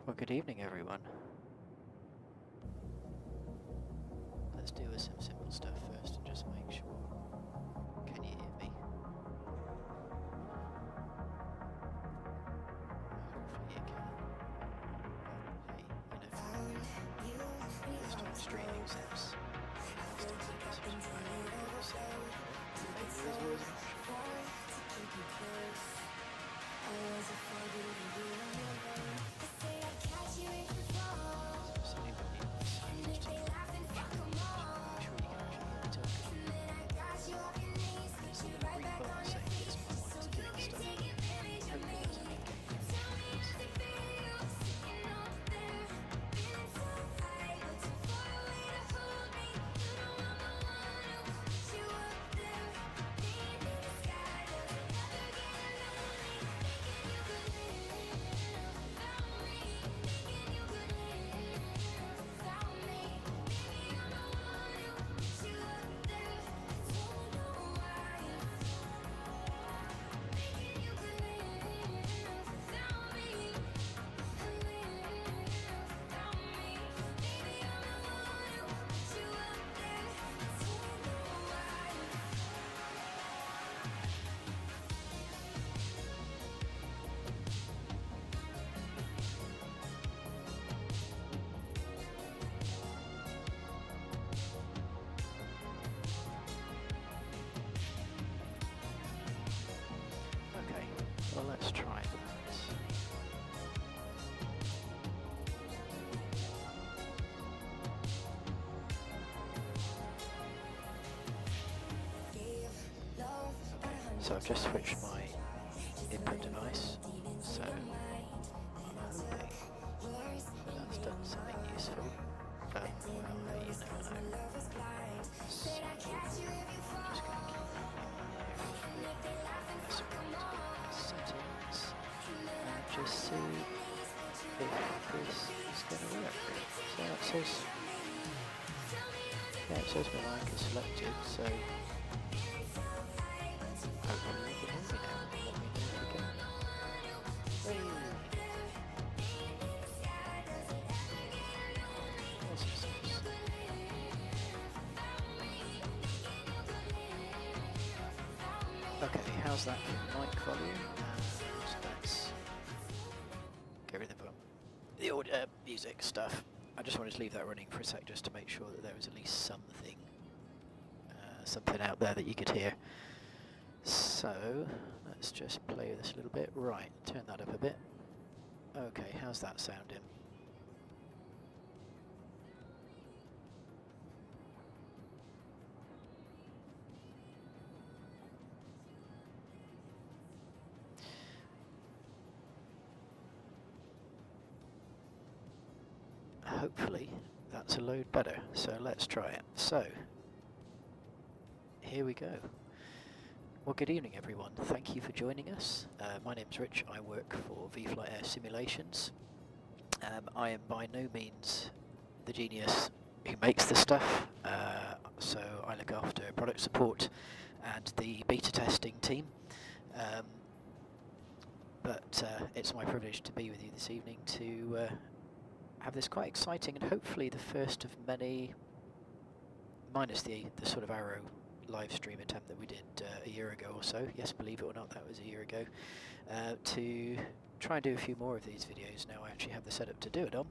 Well, good evening, everyone. Let's do some simple stuff first and just make sure. Can you hear me? Hopefully you can. Hey, let's do the streaming sense. Make sure you can actually hear me talking. Well, let's try that. So I've just switched my input device, so I'm hoping that's done something useful, but well, you never know. So I'm just going to keep settings and just see if this is going to work. So it says, yeah, it says my mic is selected, so hopefully you can hear me now. Let me know if you can. Hey. Awesome sauce. Okay, how's that for mic volume? Let's get rid of the audio, music stuff. I just wanted to leave that running for a sec just to make sure that there was at least something out there that you could hear. So let's just play with this a little bit. Right, turn that up a bit. Okay, how's that sounding? Hopefully that's a load better, so let's try it. So here we go. Well, good evening everyone, thank you for joining us. My name's Rich, I work for vFlyteAir Simulations. I am by no means the genius who makes the stuff, so I look after product support and the beta testing team. But it's my privilege to be with you this evening to have this quite exciting and hopefully the first of many, minus the sort of arrow live stream attempt that we did a year ago or so. Yes, believe it or not, that was a year ago. To try and do a few more of these videos now I actually have the setup to do it on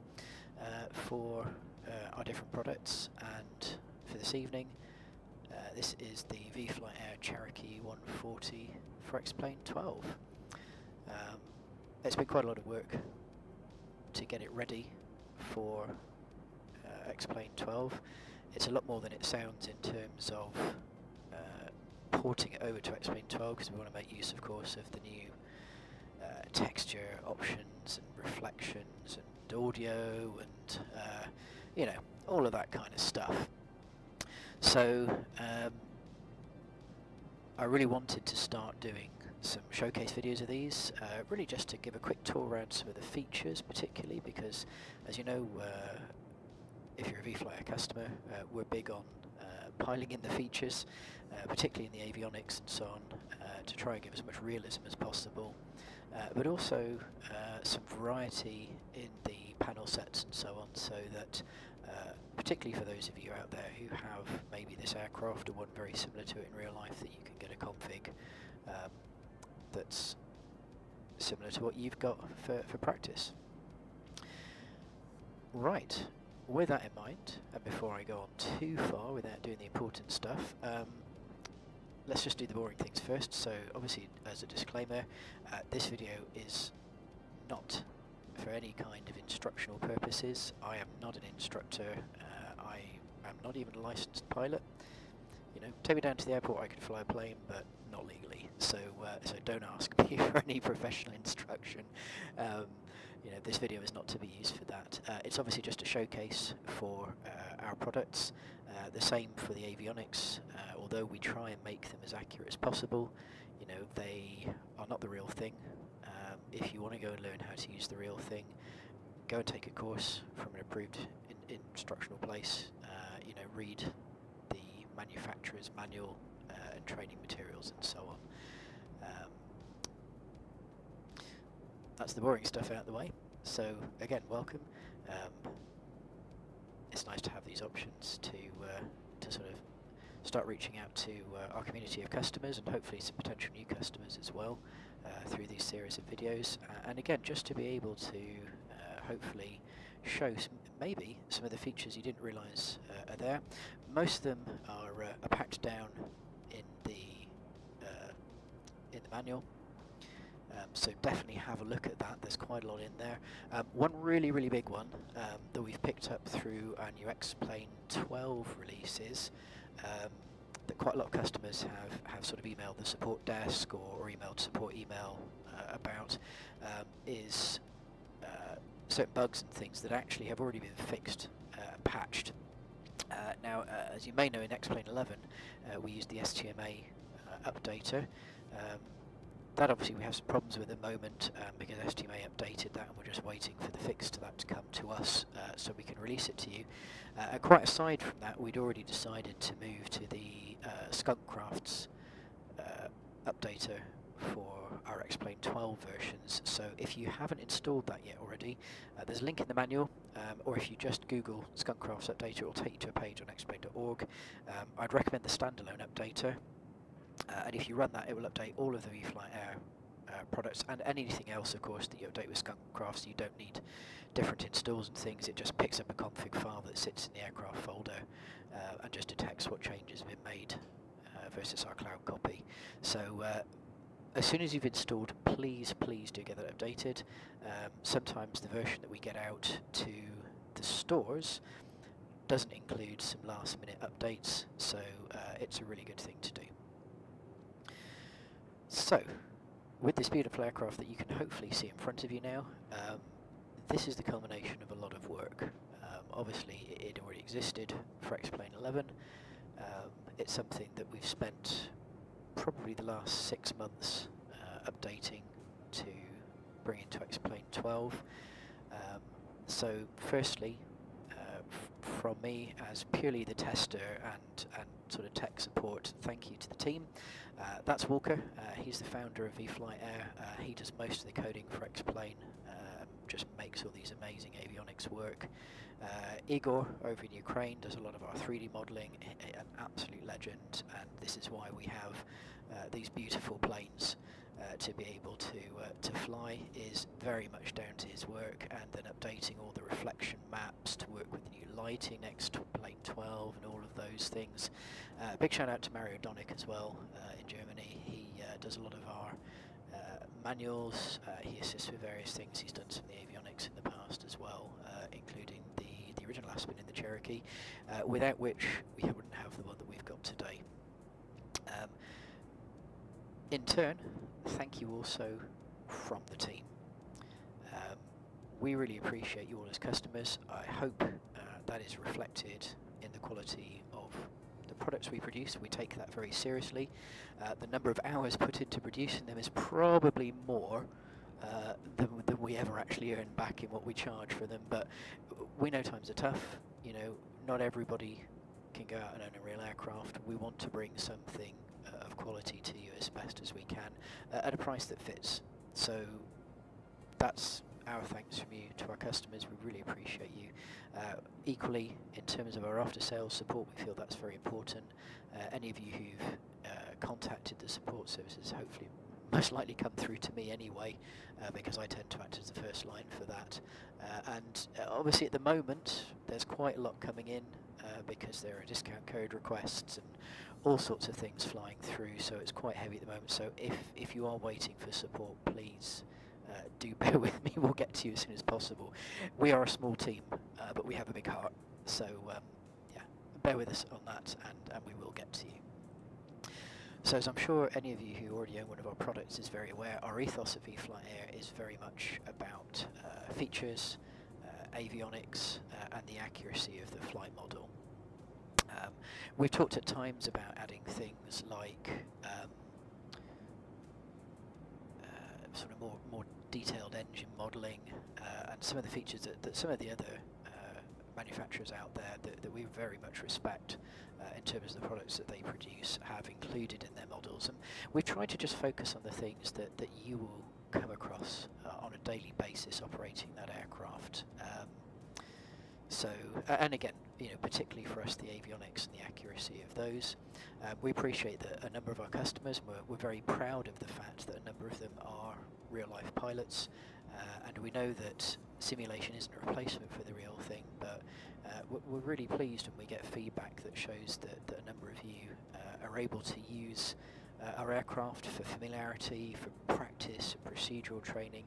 for our different products. And for this evening, this is the vFlyteAir Cherokee 140 for X-Plane 12. It's been quite a lot of work to get it ready for X-Plane 12. It's a lot more than it sounds in terms of porting it over to X-Plane 12, because we want to make use, of course, of the new texture options and reflections and audio and you know, all of that kind of stuff. So I really wanted to start doing some showcase videos of these, really just to give a quick tour around some of the features, particularly because, as you know, if you're a vFlyteAir customer, we're big on piling in the features, particularly in the avionics and so on, to try and give as much realism as possible, but also some variety in the panel sets and so on, so that particularly for those of you out there who have maybe this aircraft or one very similar to it in real life, that you can get a config that's similar to what you've got for practice. Right, with that in mind, and before I go on too far without doing the important stuff, let's just do the boring things first. So obviously, as a disclaimer, this video is not for any kind of instructional purposes. I am not an instructor, I am not even a licensed pilot. You know, take me down to the airport, I could fly a plane, but not legally. So so don't ask me for any professional instruction. You know, this video is not to be used for that. It's obviously just a showcase for our products. The same for the avionics. Although we try and make them as accurate as possible, you know, they are not the real thing. If you want to go and learn how to use the real thing, go and take a course from an approved instructional place. You know, read the manufacturer's manual and training materials and so on. That's the boring stuff out of the way. So again, welcome. It's nice to have these options to sort of start reaching out to our community of customers and hopefully some potential new customers as well through these series of videos. And again, just to be able to hopefully show maybe some of the features you didn't realise are there. Most of them are packed down in the manual. So definitely have a look at that. There's quite a lot in there. One really big one that we've picked up through our new X-Plane 12 releases, that quite a lot of customers have sort of emailed the support desk or emailed support email about, is certain bugs and things that actually have already been fixed and patched. Now, as you may know, in X-Plane 11 we use the STMA updater. That obviously we have some problems with at the moment because STMA updated that, and we're just waiting for the fix to that to come to us so we can release it to you. Quite aside from that, we'd already decided to move to the Skunkcraft's updater for our X-Plane 12 versions. So if you haven't installed that yet already, there's a link in the manual, or if you just Google Skunkcraft's updater, it will take you to a page on xplane.org. I'd recommend the standalone updater. And if you run that, it will update all of the vFlyteAir products and anything else, of course, that you update with Skunkcraft. So you don't need different installs and things. It just picks up a config file that sits in the aircraft folder and just detects what changes have been made versus our cloud copy. So as soon as you've installed, please do get that updated. Sometimes the version that we get out to the stores doesn't include some last-minute updates, so it's a really good thing to do. So, with this beautiful aircraft that you can hopefully see in front of you now, this is the culmination of a lot of work. Obviously it already existed for X-Plane 11. It's something that we've spent probably the last 6 months updating to bring into X-Plane 12. So firstly, from me as purely the tester and sort of tech support, thank you to the team. That's Walker. He's the founder of vFlyteAir. He does most of the coding for X-Plane, just makes all these amazing avionics work. Igor over in Ukraine does a lot of our 3D modelling, an absolute legend, and this is why we have these beautiful planes to be able to fly, is very much down to his work, and then updating all the reflection maps to work with the new lighting next to Plane 12 and all of those things. Big shout out to Mario Donick as well in Germany. He does a lot of our manuals, he assists with various things. He's done some of the avionics in the past as well, including the original Aspen in the Cherokee, without which we wouldn't have the one that we've got today. In turn, thank you also from the team. We really appreciate you all as customers. I hope that is reflected in the quality of the products we produce. We take that very seriously. The number of hours put into producing them is probably more than we ever actually earn back in what we charge for them, but we know times are tough. You know, not everybody can go out and own a real aircraft. We want to bring something of quality to you as best as we can at a price that fits. So that's our thanks from you to our customers. We really appreciate you. Equally, in terms of our after-sales support, we feel that's very important. Any of you who've contacted the support services hopefully most likely come through to me anyway, because I tend to act as the first line for that. And obviously at the moment there's quite a lot coming in because there are discount code requests and all sorts of things flying through, so it's quite heavy at the moment. So if you are waiting for support, please do bear with me. We'll get to you as soon as possible. We are a small team, but we have a big heart, so yeah, bear with us on that, and we will get to you. So as I'm sure any of you who already own one of our products is very aware, our ethos of vFlyteAir is very much about features, avionics, and the accuracy of the flight model. We've talked at times about adding things like sort of more detailed engine modelling and some of the features that some of the other manufacturers out there that we very much respect in terms of the products that they produce have included in their models. And we've tried to just focus on the things that you will come across on a daily basis operating that aircraft. So, and again, you know, particularly for us, the avionics and the accuracy of those. We appreciate that a number of our customers, we're very proud of the fact that a number of them are real-life pilots, and we know that simulation isn't a replacement for the real thing, but we're really pleased when we get feedback that shows that a number of you are able to use our aircraft for familiarity, for practice, procedural training,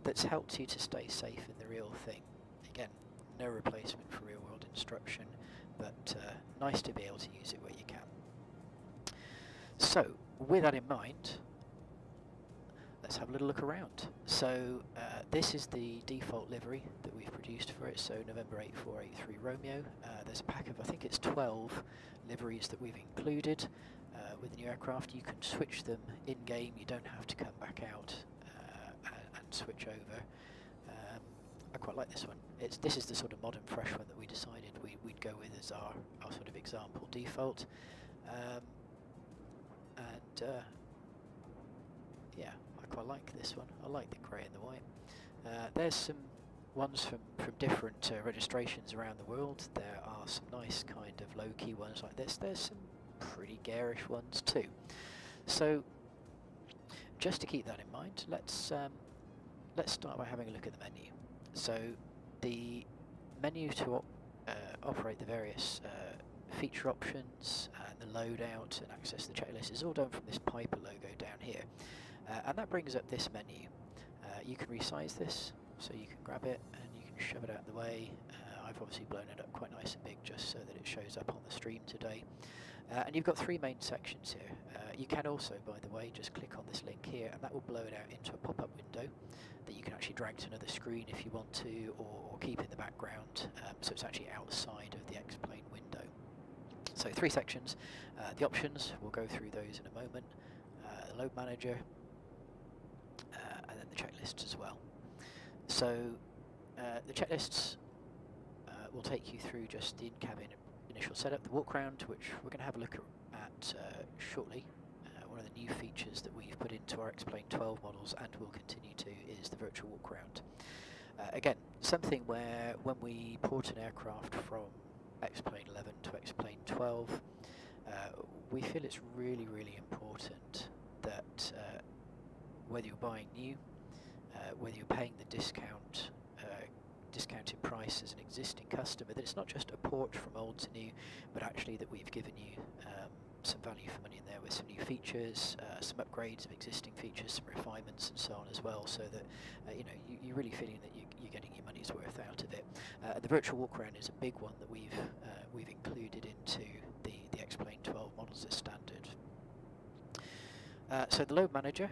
that's helped you to stay safe in the real thing. Again, no replacement for real world instruction, but nice to be able to use it where you can. So, with that in mind, let's have a little look around. So this is the default livery that we've produced for it, so November 8483 Romeo. There's a pack of, I think it's 12 liveries that we've included with the new aircraft. You can switch them in-game, you don't have to come back out and switch over. I quite like this one. This is the sort of modern fresh one that we decided we'd go with as our sort of example default. Yeah, I quite like this one. I like the grey and the white. There's some ones from different registrations around the world. There are some nice kind of low-key ones like this. There's some pretty garish ones too. So, just to keep that in mind, let's start by having a look at the menu. So, the menu to operate the various feature options and the loadout and access the checklist is all done from this Piper logo down here. And that brings up this menu. You can resize this, so you can grab it and you can shove it out of the way. I've obviously blown it up quite nice and big just so that it shows up on the stream today. And you've got three main sections here. You can also, by the way, just click on this link here and that will blow it out into a pop-up window that you can actually drag to another screen if you want to, or keep in the background, so it's actually outside of the X-plane window. So three sections. The options, we'll go through those in a moment. The load manager, and then the checklists as well. So the checklists will take you through just the in-cabin initial setup, the walkaround, which we're going to have a look at shortly. One of the new features that we've put into our X-plane 12 models and will continue to is the virtual walkaround. Again, something where when we port an aircraft from X-plane 11 to X-plane 12, we feel it's really, really important that whether you're buying new, whether you're paying the discounted price as an existing customer, that it's not just a port from old to new, but actually that we've given you some value for money in there with some new features, some upgrades of existing features, some refinements and so on as well, so that you're really feeling that you're getting your money's worth out of it. The virtual walkaround is a big one that we've included into the X-plane 12 models as standard. So the load manager,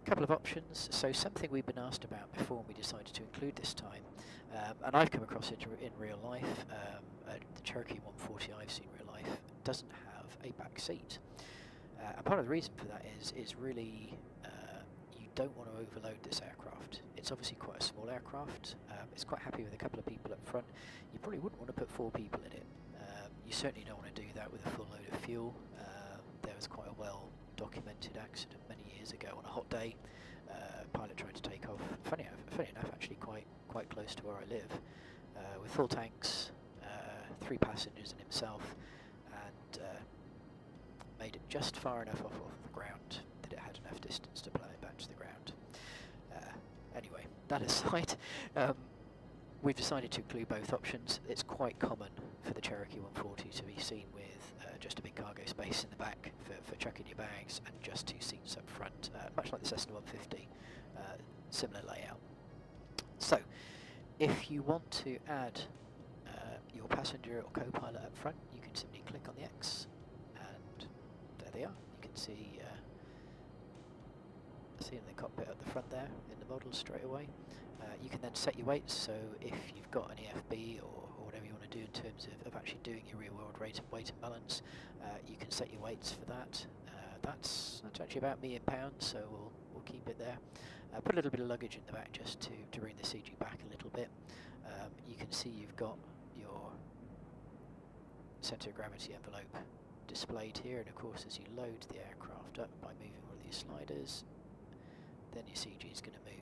couple of options. So something we've been asked about before and we decided to include this time, and I've come across it in real life. The Cherokee 140 I've seen in real life doesn't have a back seat, and part of the reason for that is really you don't want to overload this aircraft. It's obviously quite a small aircraft. It's quite happy with a couple of people up front. You probably wouldn't want to put 4 people in it. You certainly don't want to do that with a full load of fuel. There was quite a well-documented accident many years ago on a hot day. Pilot tried to take off. Funny enough, actually quite close to where I live, with full tanks, 3 passengers and himself, and made it just far enough off the ground that it had enough distance to plane it back to the ground. Anyway, that aside, we've decided to include both options. It's quite common for the Cherokee 140 to be seen with just a big cargo space in the back for chucking your bags and just 2 seats up front, much like the Cessna 150, similar layout. So, if you want to add your passenger or co-pilot up front, you can simply click on the X, and there they are. You can see in the cockpit at the front there in the model straight away. You can then set your weights, so if you've got an EFB or whatever you want to do in terms of actually doing your real world weight and balance, you can set your weights for that. That's actually about me in pounds, so we'll keep it there. Put a little bit of luggage in the back just to bring the CG back a little bit. You can see you've got your centre of gravity envelope displayed here, and of course as you load the aircraft up by moving one of these sliders, then your CG is going to move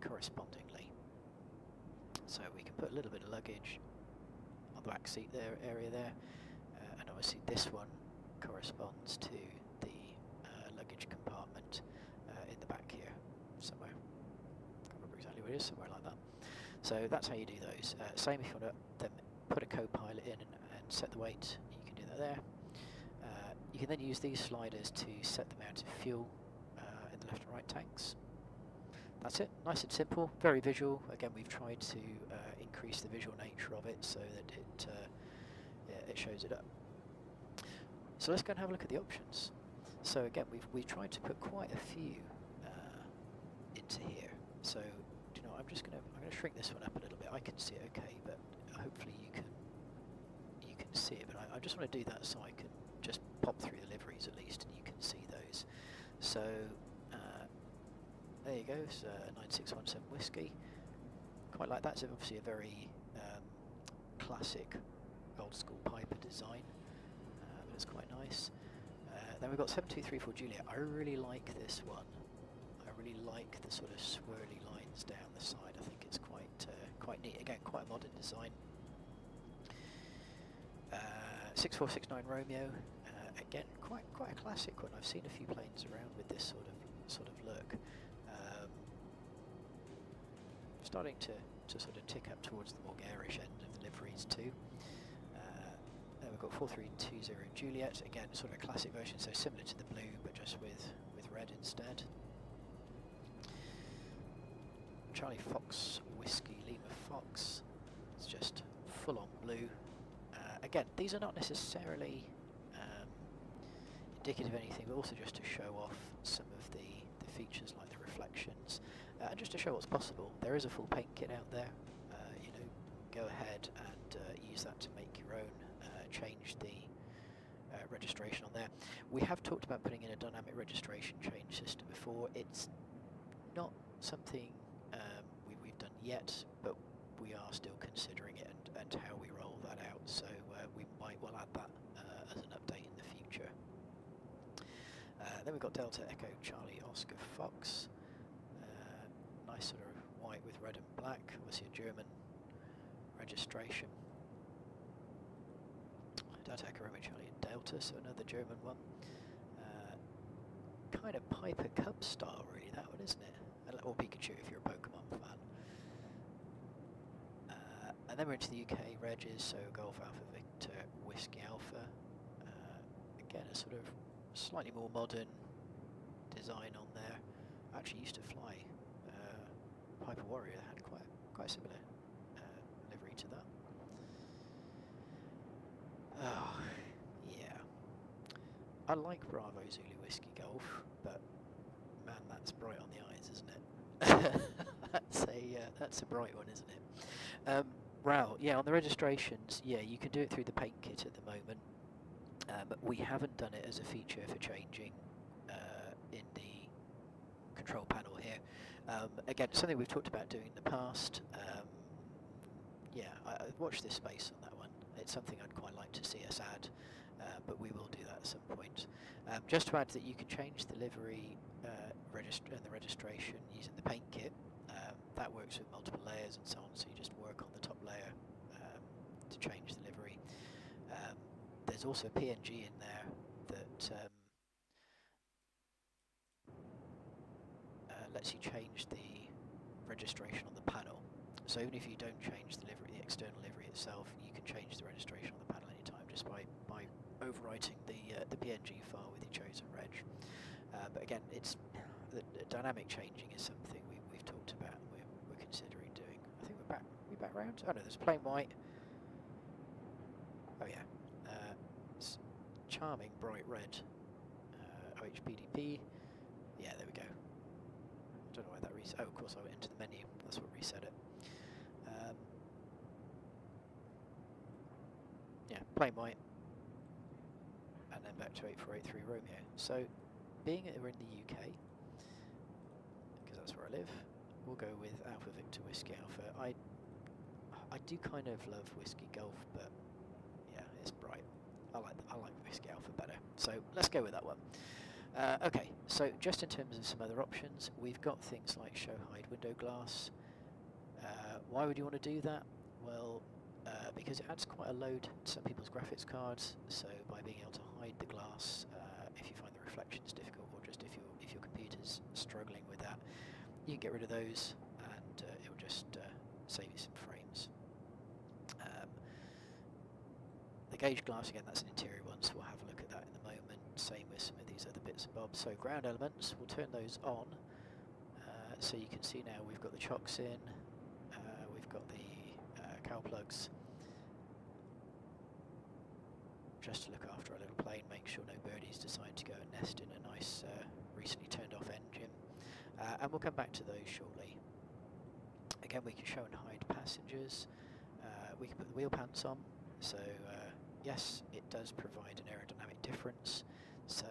correspondingly. So we can put a little bit of luggage on the back seat area there, and obviously this one corresponds to the luggage compartment in the back here somewhere. Can't remember exactly where it is, somewhere like that. So that's how you do those. Same if you want to then put a co-pilot in and set the weight, you can do that there. You can then use these sliders to set the amount of fuel in the left and right tanks. That's it, nice and simple, very visual. Again, we've tried to increase the visual nature of it so that it shows it up. So let's go and have a look at the options. So again, we've tried to put quite a few into here. So you know, I'm gonna shrink this one up a little bit. I can see it okay, but hopefully you can see it. But I just want to do that so I can just pop through the liveries at least, and you can see those. So there you go, it's 9617 Whiskey. Quite like that. It's obviously a very classic old school Piper design, but it's quite nice. Then we've got 7234 Juliet. I really like this one. I really like the sort of swirly lines down the side. I think it's quite neat. Again, quite a modern design. 6469 Romeo. Again, quite a classic one. I've seen a few planes around with this sort of look. Starting to sort of tick up towards the more garish end of the liveries too. Then we've got 4320 Juliet, again sort of a classic version, so similar to the blue but just with red instead. Charlie Fox Whiskey Lima Fox, it's just full on blue. Again, these are not necessarily indicative of anything, but also just to show off some of the features like the reflections. And just to show what's possible, there is a full paint kit out there. You know, go ahead and use that to make your own. Change the registration on there. We have talked about putting in a dynamic registration change system before. It's not something we've done yet, but we are still considering it and how we roll that out. So we might well add that as an update in the future. Then we've got Delta Echo Charlie Oscar Fox. Nice sort of white with red and black, obviously a German registration. Delta Echo Romeo Charlie and Delta, so another German one. Kind of Piper Cub style really, that one, isn't it? Or Pikachu if you're a Pokemon fan. And then we're into the UK regs, so Golf Alpha Victor Whiskey Alpha. Again, a sort of slightly more modern design on there. I actually used to fly Piper Warrior, had quite similar livery to that. Oh, yeah. I like Bravo Zulu Whiskey Golf, but man, that's bright on the eyes, isn't it? That's a bright one, isn't it? Raoul, yeah, on the registrations, yeah, you can do it through the paint kit at the moment, but we haven't done it as a feature for changing in the control panel here. Again, something we've talked about doing in the past. Yeah, watch this space on that one. It's something I'd quite like to see us add, but we will do that at some point. Just to add that you can change the livery and the registration using the paint kit. That works with multiple layers and so on, so you just work on the top layer to change the livery. There's also a PNG in there that lets you change the registration on the panel. So even if you don't change the livery, the external livery itself, you can change the registration on the panel anytime just by overwriting the PNG file with your chosen reg. But again, it's the dynamic changing is something we've talked about and we're considering doing. I think we're back round. Oh no, there's plain white. Oh yeah, it's charming bright red. OHPDP. Yeah, there we go. I don't know why that reset. Oh, of course I went into the menu. That's what reset it. Yeah, plain white. And then back to 8483 Romeo. So, being that we're in the UK, because that's where I live, we'll go with Alpha Victor Whiskey Alpha. I do kind of love Whiskey Golf, but yeah, it's bright. I like Whiskey Alpha better. So let's go with that one. Okay, so just in terms of some other options, we've got things like show hide window glass. Why would you want to do that? Well, because it adds quite a load to some people's graphics cards. So by being able to hide the glass, if you find the reflections difficult, or just if your computer's struggling with that, you can get rid of those, and it will just save you some frames. The gauge glass, again, that's an interior one, so we'll have a look at that in a moment. bits and bobs. So ground elements, we'll turn those on. So you can see now we've got the chocks in, we've got the cowl plugs, just to look after our little plane, make sure no birdies decide to go and nest in a nice recently turned off engine. And we'll come back to those shortly. Again, we can show and hide passengers. We can put the wheel pants on. So yes, it does provide an aerodynamic difference. So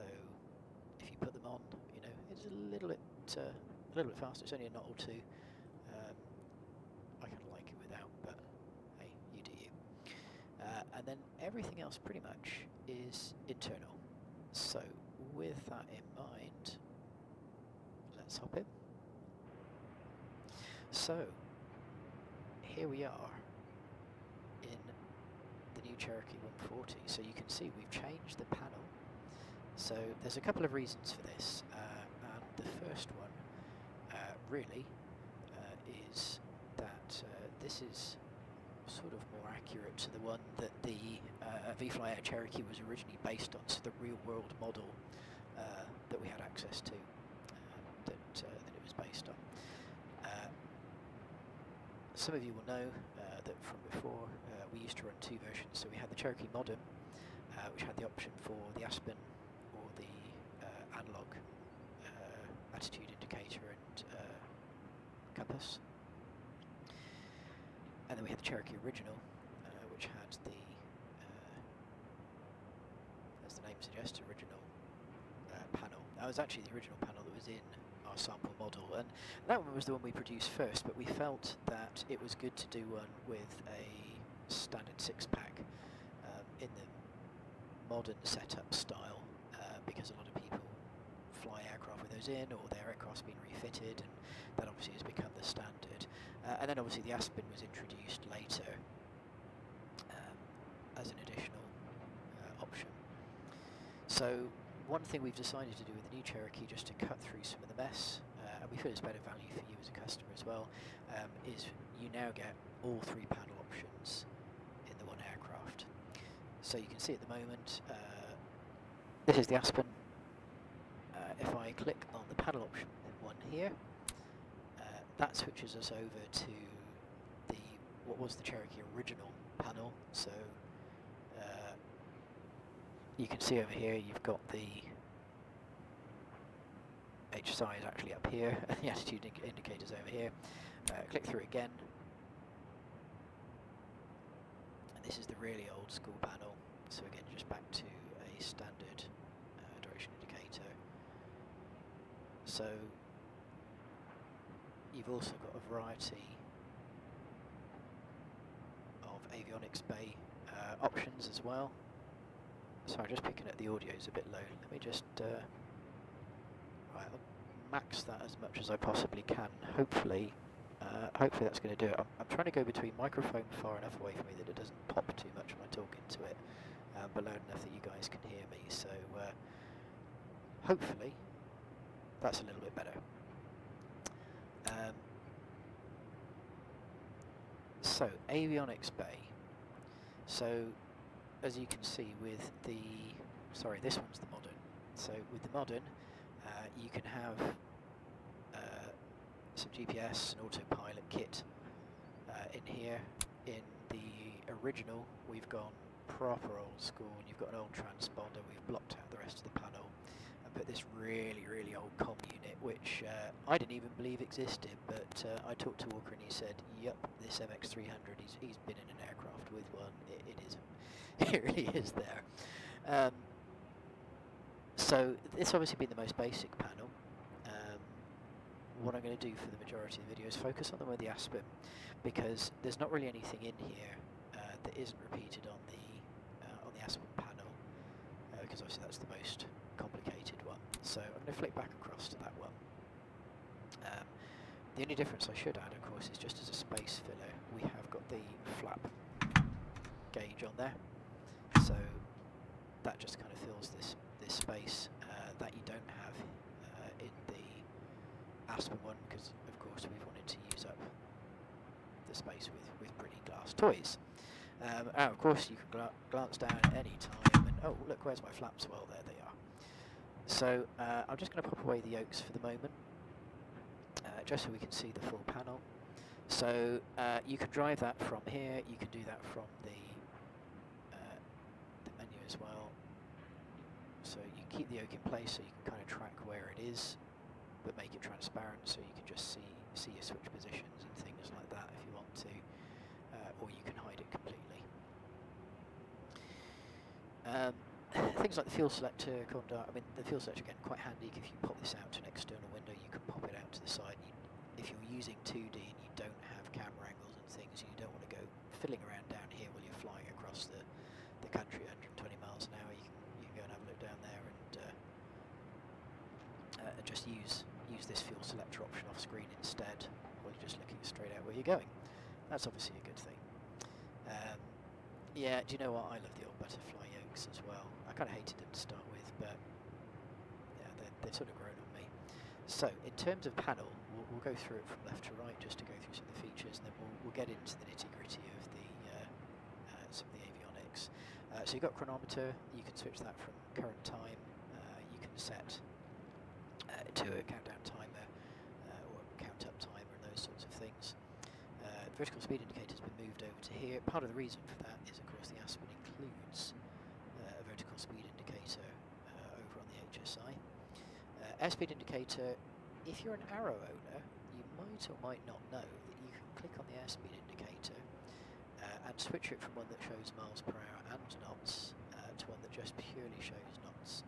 if you put them on, you know, it's a little bit faster. It's only a knot or two. I kind of like it without, but hey, you do you. And then everything else pretty much is internal. So with that in mind, let's hop in. So here we are in the new Cherokee 140. So you can see we've changed the panel. So there's a couple of reasons for this, and the first one really is that this is sort of more accurate to the one that the vFlyteAir Cherokee was originally based on, so the real-world model that we had access to, that it was based on. Some of you will know that from before we used to run two versions, so we had the Cherokee Modern, which had the option for the Aspen or the analog attitude indicator and compass. And then we had the Cherokee Original, which had the, as the name suggests, original panel. That was actually the original panel that was in our sample model, and that one was the one we produced first, but we felt that it was good to do one with a standard six-pack in the modern setup style, because a lot of people fly aircraft with those in, or their aircraft's been refitted, and that obviously has become the standard. And then obviously the Aspen was introduced later as an additional option. So one thing we've decided to do with the new Cherokee, just to cut through some of the mess, and we feel it's better value for you as a customer as well, is you now get all three panel options in the one aircraft. So you can see at the moment, this is the Aspen. If I click on the panel option one here, that switches us over to the what was the Cherokee original panel. So you can see over here you've got the HSI is actually up here, and the attitude indicators over here. Click through again, and this is the really old school panel. So again, just back to a standard direction indicator. So you've also got a variety of avionics bay options as well. Sorry, just picking up the audio is a bit low. Let me just right, I'll max that as much as I possibly can. Hopefully that's going to do it. I'm trying to go between microphone far enough away from me that it doesn't pop too much when I talk into it, but loud enough that you guys can hear me. So hopefully that's a little bit better. So avionics bay. So as you can see with the, sorry, this one's the modern. So with the modern, you can have some GPS and autopilot kit in here. In the original, we've gone proper old school, and you've got an old transponder. We've blocked out the rest of the panel and put this really, really old comm unit, which I didn't even believe existed, but I talked to Walker and he said, yep, this MX300, he's been in an aircraft with one. It is, it really is there. So it's obviously been the most basic panel. What I'm going to do for the majority of the video is focus on the one with the Aspen, because there's not really anything in here that isn't repeated on the Aspen panel, because obviously that's the most complicated one. So I'm going to flick back across to that one. The only difference I should add, of course, is just as a space filler, we have got the flap gauge on there. So that just kind of fills this space that you don't have in the Aspen one, because of course we've wanted to use up the space with pretty glass toys. And of course you can glance down at any time and, oh look, where's my flaps? Well, there they are. So I'm just going to pop away the yokes for the moment, just so we can see the full panel. So you can drive that from here, you can do that from the menu as well. So you keep the yoke in place so you can kind of track where it is, but make it transparent so you can just see your switch positions and things like that if you want to, or you can hide it completely. Things like the fuel selector, conduct, I mean the fuel selector again quite handy. If you pop this out to an external window you can pop it out to the side. If you're using 2D and you don't have camera angles and things, you don't want to go fiddling around down here while you're flying across the country at 120 miles an hour. You can go and have a look down there and just use this fuel selector option off screen instead while you're just looking straight out where you're going. That's obviously a good thing. Yeah, do you know what? I love the old butterfly yokes as well. I kind of hated them to start with, but yeah, they've sort of grown on me. So, in terms of panel, we'll go through it from left to right just to go through some of the features, and then we'll get into the nitty-gritty of some of the avionics. So you've got chronometer. You can switch that from current time. You can set to a countdown timer or count-up timer and those sorts of things. Vertical speed indicator has been moved over to here. Part of the reason for that is, of course, the Aspen includes a vertical speed indicator over on the HSI. Airspeed indicator, if you're an Arrow owner, you might or might not know that you can click on the airspeed indicator and switch it from one that shows miles per hour and knots to one that just purely shows knots.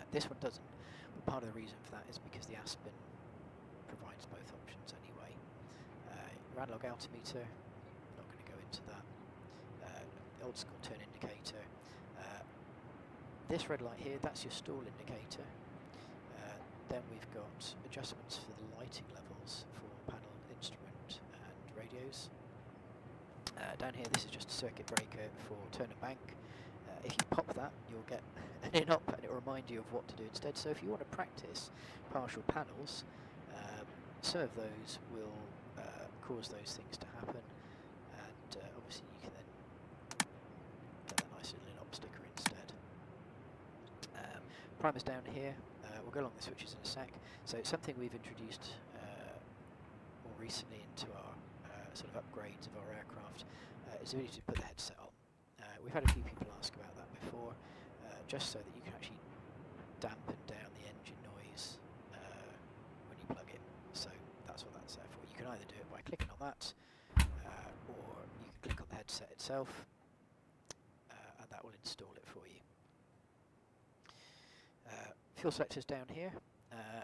This one doesn't, but part of the reason for that is because the Aspen provides both options anyway. Your analog altimeter, not going to go into that. Old school turn indicator. This red light here, that's your stall indicator. Then we've got adjustments for the lighting levels for panel, instrument and radios. Down here this is just a circuit breaker for turn and bank. If you pop that you'll get an in-up and it will remind you of what to do instead. So if you want to practice partial panels, some of those will cause those things to happen, and obviously you can then get that nice little in-up sticker instead. Primers down here. We'll go along the switches in a sec. So something we've introduced more recently into our sort of upgrades of our aircraft is the ability to put the headset on. We've had a few people ask about that before, just so that you can actually dampen down the engine noise when you plug it. So that's what that's there for. You can either do it by clicking on that, or you can click on the headset itself, and that will install it for you. Fuel selectors down here,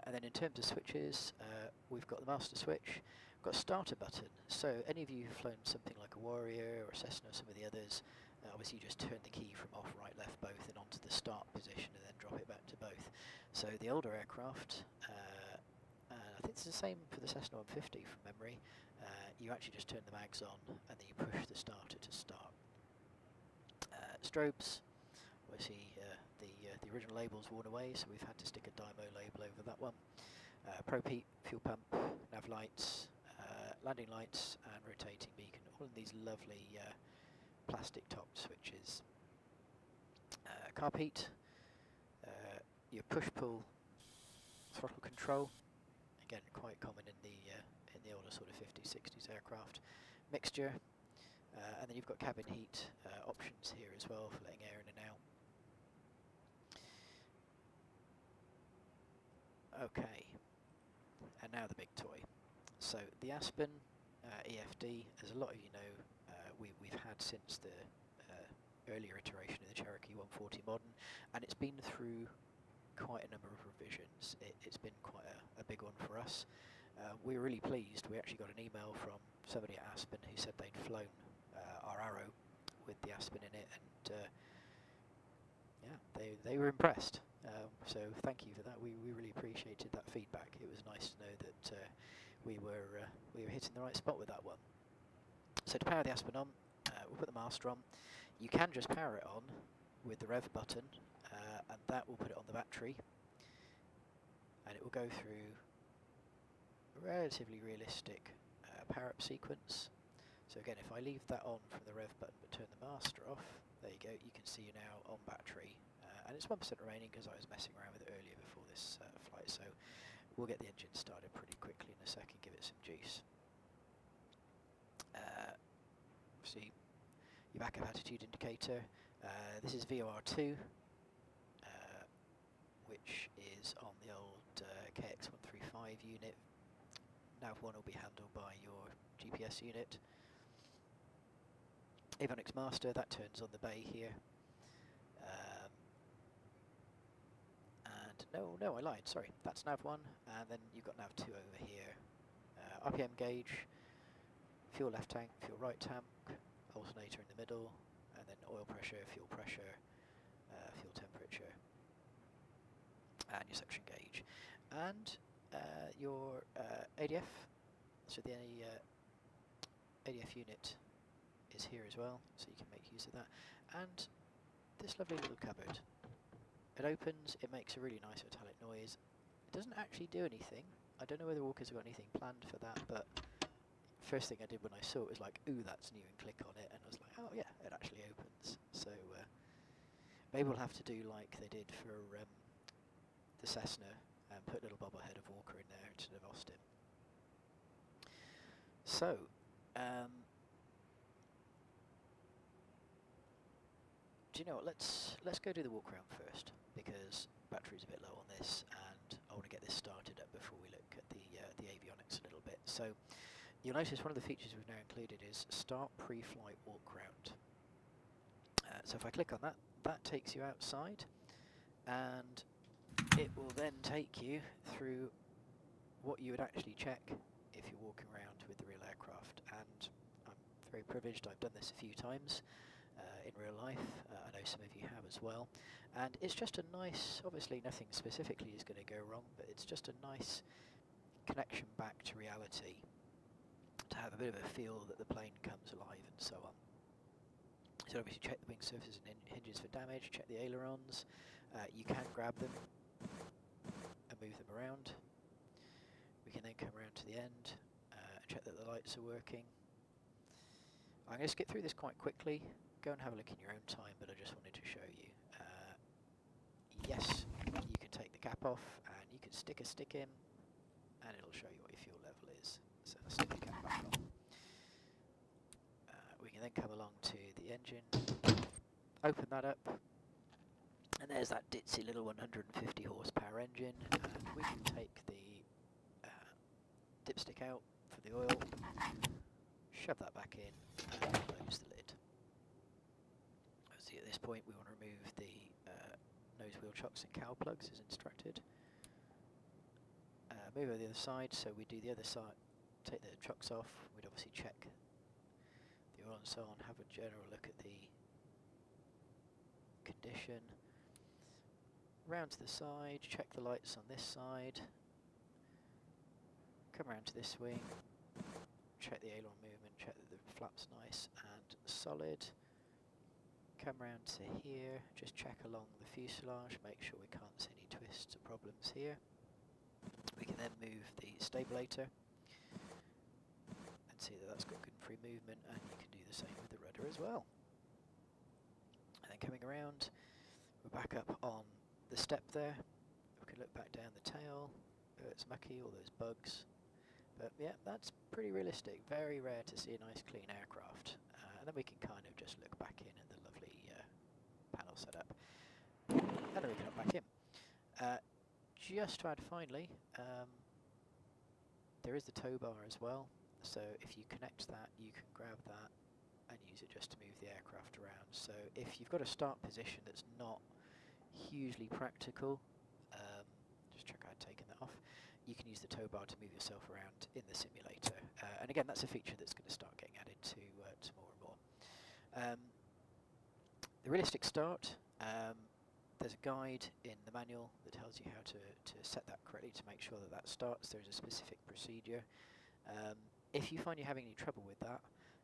and then in terms of switches, we've got the master switch, we've got a starter button. So any of you who've flown something like a Warrior or a Cessna or some of the others, obviously you just turn the key from off, right, left, both and onto the start position and then drop it back to both. So the older aircraft, and I think it's the same for the Cessna 150 from memory, you actually just turn the mags on and then you push the starter to start. Strobes, obviously the original label's worn away, so we've had to stick a Dymo label over that one. Pro-Peat, fuel pump, nav lights, landing lights and rotating beacon, all in these lovely plastic topped switches. Carb heat, your push-pull throttle control, again quite common in the older sort of 50s, 60s aircraft. Mixture, and then you've got cabin heat options here as well for letting air in and out. Okay, and now the big toy. So the Aspen EFD, as a lot of you know, we've had since the earlier iteration of the Cherokee 140 Modern, and it's been through quite a number of revisions. It's been quite a big one for us. We were really pleased. We actually got an email from somebody at Aspen who said they'd flown our Arrow with the Aspen in it, and yeah, they were impressed. So thank you for that. We really appreciated that feedback. It was nice to know that we were hitting the right spot with that one. So to power the Aspen on, we'll put the master on. You can just power it on with the rev button, and that will put it on the battery, and it will go through a relatively realistic power-up sequence. So again, if I leave that on from the rev button but turn the master off, there you go, you can see you're now on battery, and and it's 1% remaining because I was messing around with it earlier before this flight, so we'll get the engine started pretty quickly in a second, give it some juice. See your backup attitude indicator. This is VOR2, which is on the old KX135 unit. Nav1 will be handled by your GPS unit. Avionics master, that turns on the bay here. And no, I lied, sorry. That's nav1, and then you've got nav2 over here. RPM gauge, fuel left tank, fuel right tank, alternator in the middle, and then oil pressure, fuel temperature, and your suction gauge. And your ADF, so the ADF unit is here as well, so you can make use of that. And this lovely little cupboard. It opens, it makes a really nice metallic noise. It doesn't actually do anything. I don't know whether Walkers have got anything planned for that, but first thing I did when I saw it was like, ooh, that's new, and click on it, and I was like, oh yeah, it actually opens. So maybe we'll have to do like they did for the Cessna, and put a little bobblehead of Walker in there instead of Austin. So, do you know what? Let's go do the walk around first, because battery's a bit low on this, and I want to get this started up before we look at the avionics a little bit. So, you'll notice one of the features we've now included is start pre-flight walk around. So if I click on that, that takes you outside, and it will then take you through what you would actually check if you're walking around with the real aircraft. And I'm very privileged, I've done this a few times in real life. I know some of you have as well. And it's just a nice, obviously nothing specifically is going to go wrong, but it's just a nice connection back to reality, to have a bit of a feel that the plane comes alive and so on. So obviously check the wing surfaces and hinges for damage, check the ailerons. You can grab them and move them around. We can then come around to the end, check that the lights are working. I'm going to skip through this quite quickly, go and have a look in your own time, but I just wanted to show you. Yes, you can take the cap off and you can stick a stick in, and it'll show you what your fuel level is. So I'll stick the cap back on. We can then come along to the engine, open that up, and there's that ditzy little 150 horsepower engine, and we can take the dipstick out for the oil, shove that back in, and close the lid. See, at this point we want to remove the nose wheel chocks and cowl plugs as instructed. Move over the other side, so we do the other side, take the chocks off, we'd obviously check the oil and so on, have a general look at the condition. Round to the side, check the lights on this side, come around to this wing, check the aileron movement, check that the flap's nice and solid. Come round to here, just check along the fuselage, make sure we can't see any twists or problems here. We can then move the stabilator and see that that's got good free movement, and you can do the same with the rudder as well. And then coming around, we're back up on the step there. We can look back down the tail. It's mucky, all those bugs. But yeah, that's pretty realistic. Very rare to see a nice clean aircraft. And then we can kind of just look back in at the lovely panel setup. And then we can look back in. Just to add finally, there is the tow bar as well. So if you connect that, you can grab that and use it just to move the aircraft around. So if you've got a start position that's not hugely practical, just check I'd taken that off, you can use the tow bar to move yourself around in the simulator. And again, that's a feature that's going to start getting added to more and more. The realistic start, there's a guide in the manual that tells you how to set that correctly to make sure that that starts. There's a specific procedure. If you find you're having any trouble with that,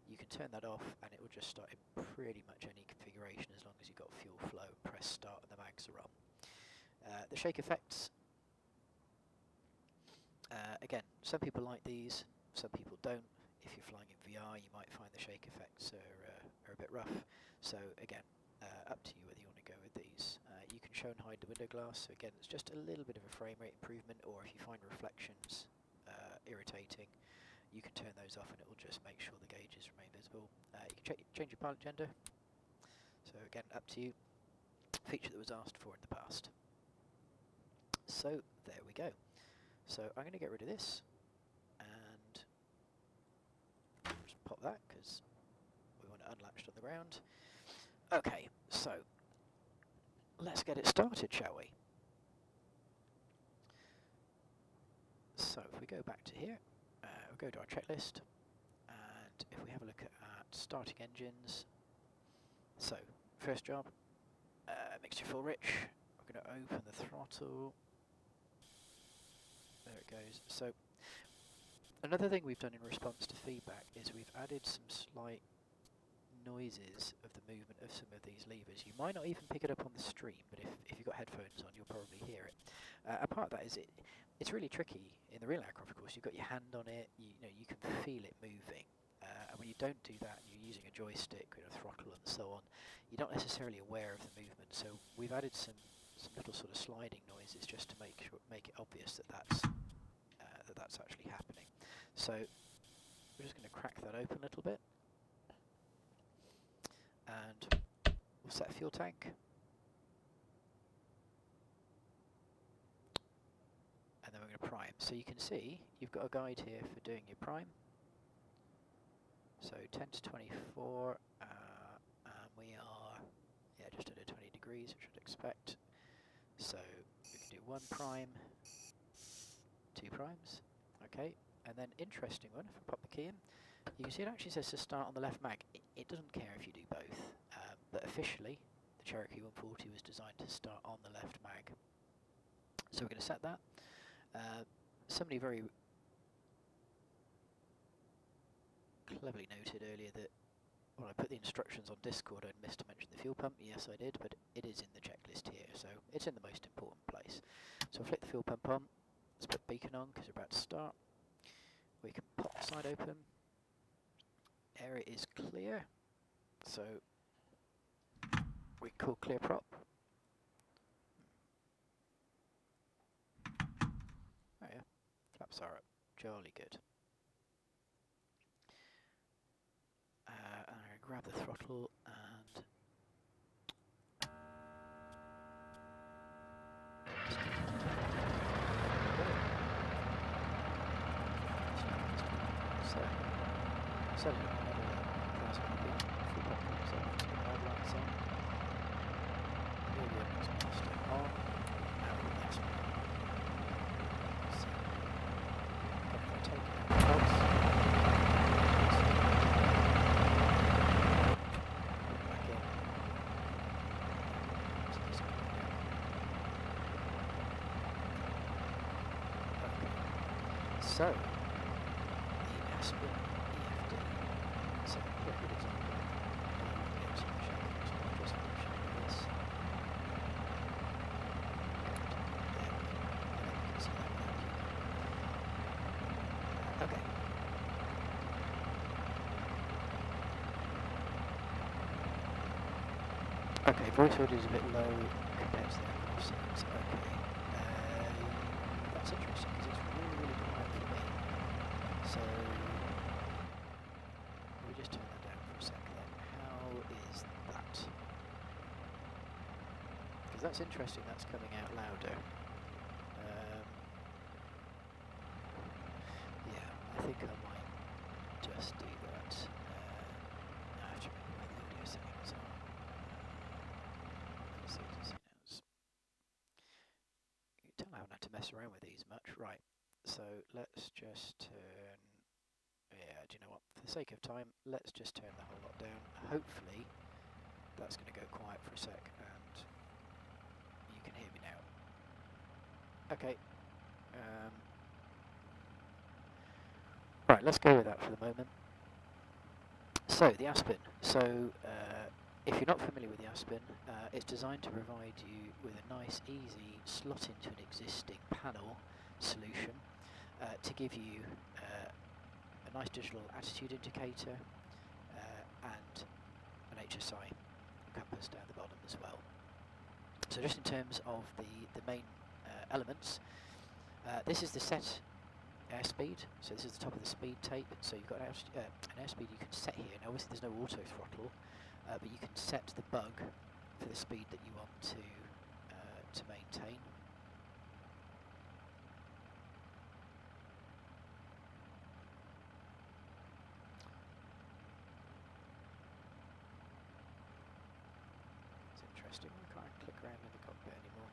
you can turn that off and it will just start in pretty much any configuration as long as you've got fuel flow, press start and the mags are on. The shake effects, again, some people like these, some people don't. If you're flying in VR, you might find the shake effects are a bit rough. So again, up to you whether you want to go with these. You can show and hide the window glass, so again it's just a little bit of a frame rate improvement, or if you find reflections irritating, you can turn those off and it will just make sure the gauges remain visible. You can change your pilot gender, so again up to you, feature that was asked for in the past. So there we go. So I'm going to get rid of this and just pop that because we want it unlatched on the ground. Okay, so let's get it started, shall we? So if we go back to here, we'll go to our checklist, and if we have a look at starting engines, so first job, mixture full rich, we're going to open the throttle, there it goes. So another thing we've done in response to feedback is we've added some slight noises of the movement of some of these levers. You might not even pick it up on the stream, but if you've got headphones on, you'll probably hear it. A part of that is it's really tricky in the real aircraft, of course. You've got your hand on it, you know, you can feel it moving. And when you don't do that, and you're using a joystick with a throttle and so on, you're not necessarily aware of the movement. So we've added some little sort of sliding noises just to make it obvious that that's actually happening. So we're just going to crack that open a little bit, and we'll set a fuel tank, and then we're going to prime. So you can see you've got a guide here for doing your prime. So 10 to 24, and we are just under 20 degrees, which I'd expect. So we can do 1 prime, 2 primes, okay, and then interesting one, if I pop the key in, you can see it actually says to start on the left mag. It doesn't care if you do both, but officially the Cherokee 140 was designed to start on the left mag. So we're going to set that. Somebody very cleverly noted earlier that when I put the instructions on Discord I'd missed to mention the fuel pump. Yes, I did, but it is in the checklist here, so it's in the most important place. So I'll flick the fuel pump on, let's put beacon on because we're about to start. We can pop the side open, area is clear, so we call clear prop. Oh yeah, flaps are up, jolly good. And I'm going to grab the throttle and so So, the Aspen EFD, so a good example of just this. Okay. Okay, voice order is a bit low compared to the aircraft scenes. Okay. That's interesting because it's really quiet for me. So we just turn that down for a sec then. How is that? Because that's interesting, that's coming out louder. Yeah, I think I might just do that. I have to remember where the audio settings are. You can tell I haven't had to mess around with these much. Right, so let's just turn, yeah, do you know what, for the sake of time, let's just turn the whole lot down. Hopefully that's going to go quiet for a sec and you can hear me now. Okay, right, let's go with that for the moment. So, the Aspen. So, if you're not familiar with the Aspen, it's designed to provide you with a nice, easy slot into an existing panel solution to give you a nice digital attitude indicator and an HSI compass down the bottom as well. So just in terms of the main elements, this is the set airspeed, so this is the top of the speed tape, so you've got an airspeed you can set here. Now obviously there's no auto throttle, but you can set the bug for the speed that you want to maintain. It's interesting, I can't click around in the cockpit anymore.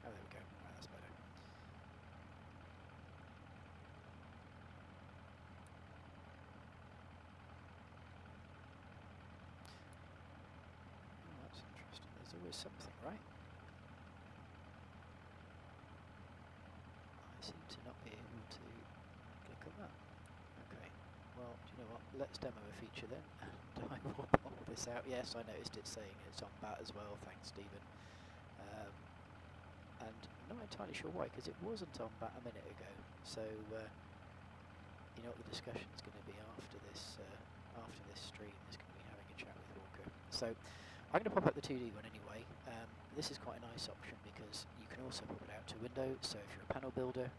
Oh, there we go, right, that's better. Oh, that's interesting, there's always something, right? I seem to not be able to click on that. Okay, well, do you know what, let's demo a feature then, and I will pop this out. Yes, I noticed it saying it's on bat as well, thanks Stephen. And I'm not entirely sure why, because it wasn't on bat a minute ago, so you know what the discussion is going to be after this stream is going to be having a chat with Walker. So I'm going to pop up the 2D one anyway. This is quite a nice option because you can also pop it out to window, so if you're a panel builder,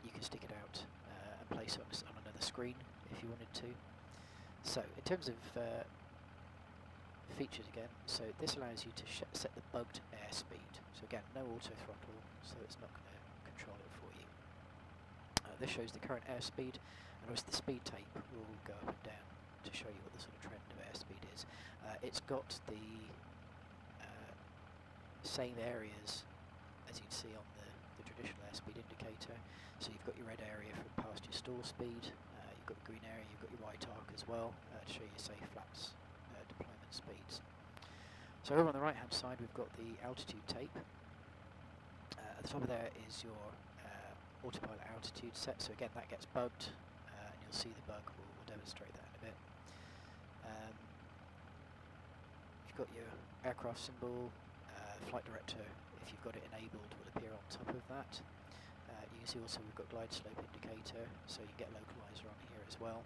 you can stick it out and place it on another screen if you wanted to. So in terms of features again, so this allows you to set the bugged airspeed. So again, no auto throttle, so it's not going to control it for you. This shows the current airspeed, and obviously the speed tape will go up and down to show you what the sort of trend of airspeed is. It's got the same areas as you'd see on the traditional airspeed indicator. So you've got your red area for past your stall speed, you've got the green area, you've got your white arc as well to show you safe flaps deployment speeds. So over on the right hand side we've got the altitude tape. At the top of there is your autopilot altitude set, so again that gets bugged, and you'll see the bug, we'll demonstrate that in a bit. You've got your aircraft symbol, flight director, if you've got it enabled, will appear on top of that. You can see also we've got glide slope indicator, so you can get localizer on here as well.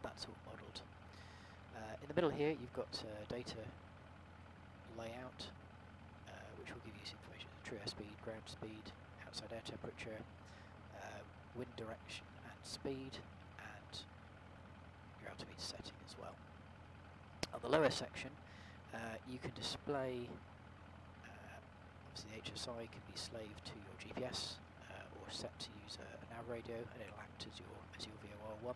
That's all modelled. In the middle here you've got data layout, which will give you some information: true airspeed, ground speed, outside air temperature, wind direction and speed, and your altimeter setting as well. On the lower section you can display, obviously the HSI can be slave to your GPS or set to use a nav radio, and it'll act as your VOR1.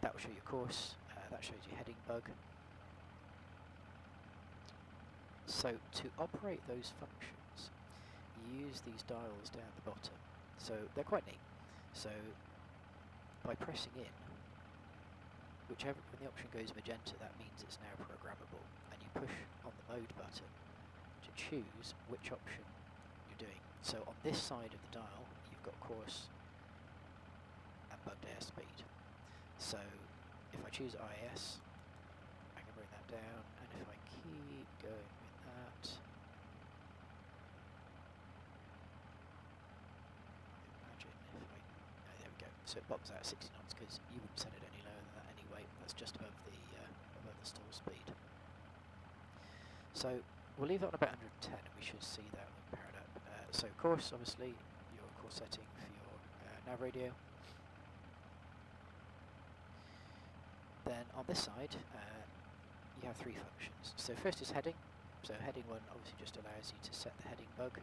That will show your course, that shows your heading bug. So to operate those functions, you use these dials down the bottom. So they're quite neat. So by pressing in, when the option goes magenta, that means it's now programmable, and you push on the mode button to choose which option you're doing. So on this side of the dial, you've got course and bugged airspeed. So if I choose IS, I can bring that down, and if I keep going with that, imagine if I, there we go, so it bottoms out 60 knots, because you wouldn't set it any lower than that anyway, that's just above the stall speed. So we'll leave that on about 110, and we should see that when we power it up. So course, obviously, your course setting for your nav radio. Then on this side, you have three functions. So first is heading. So heading one obviously just allows you to set the heading bug,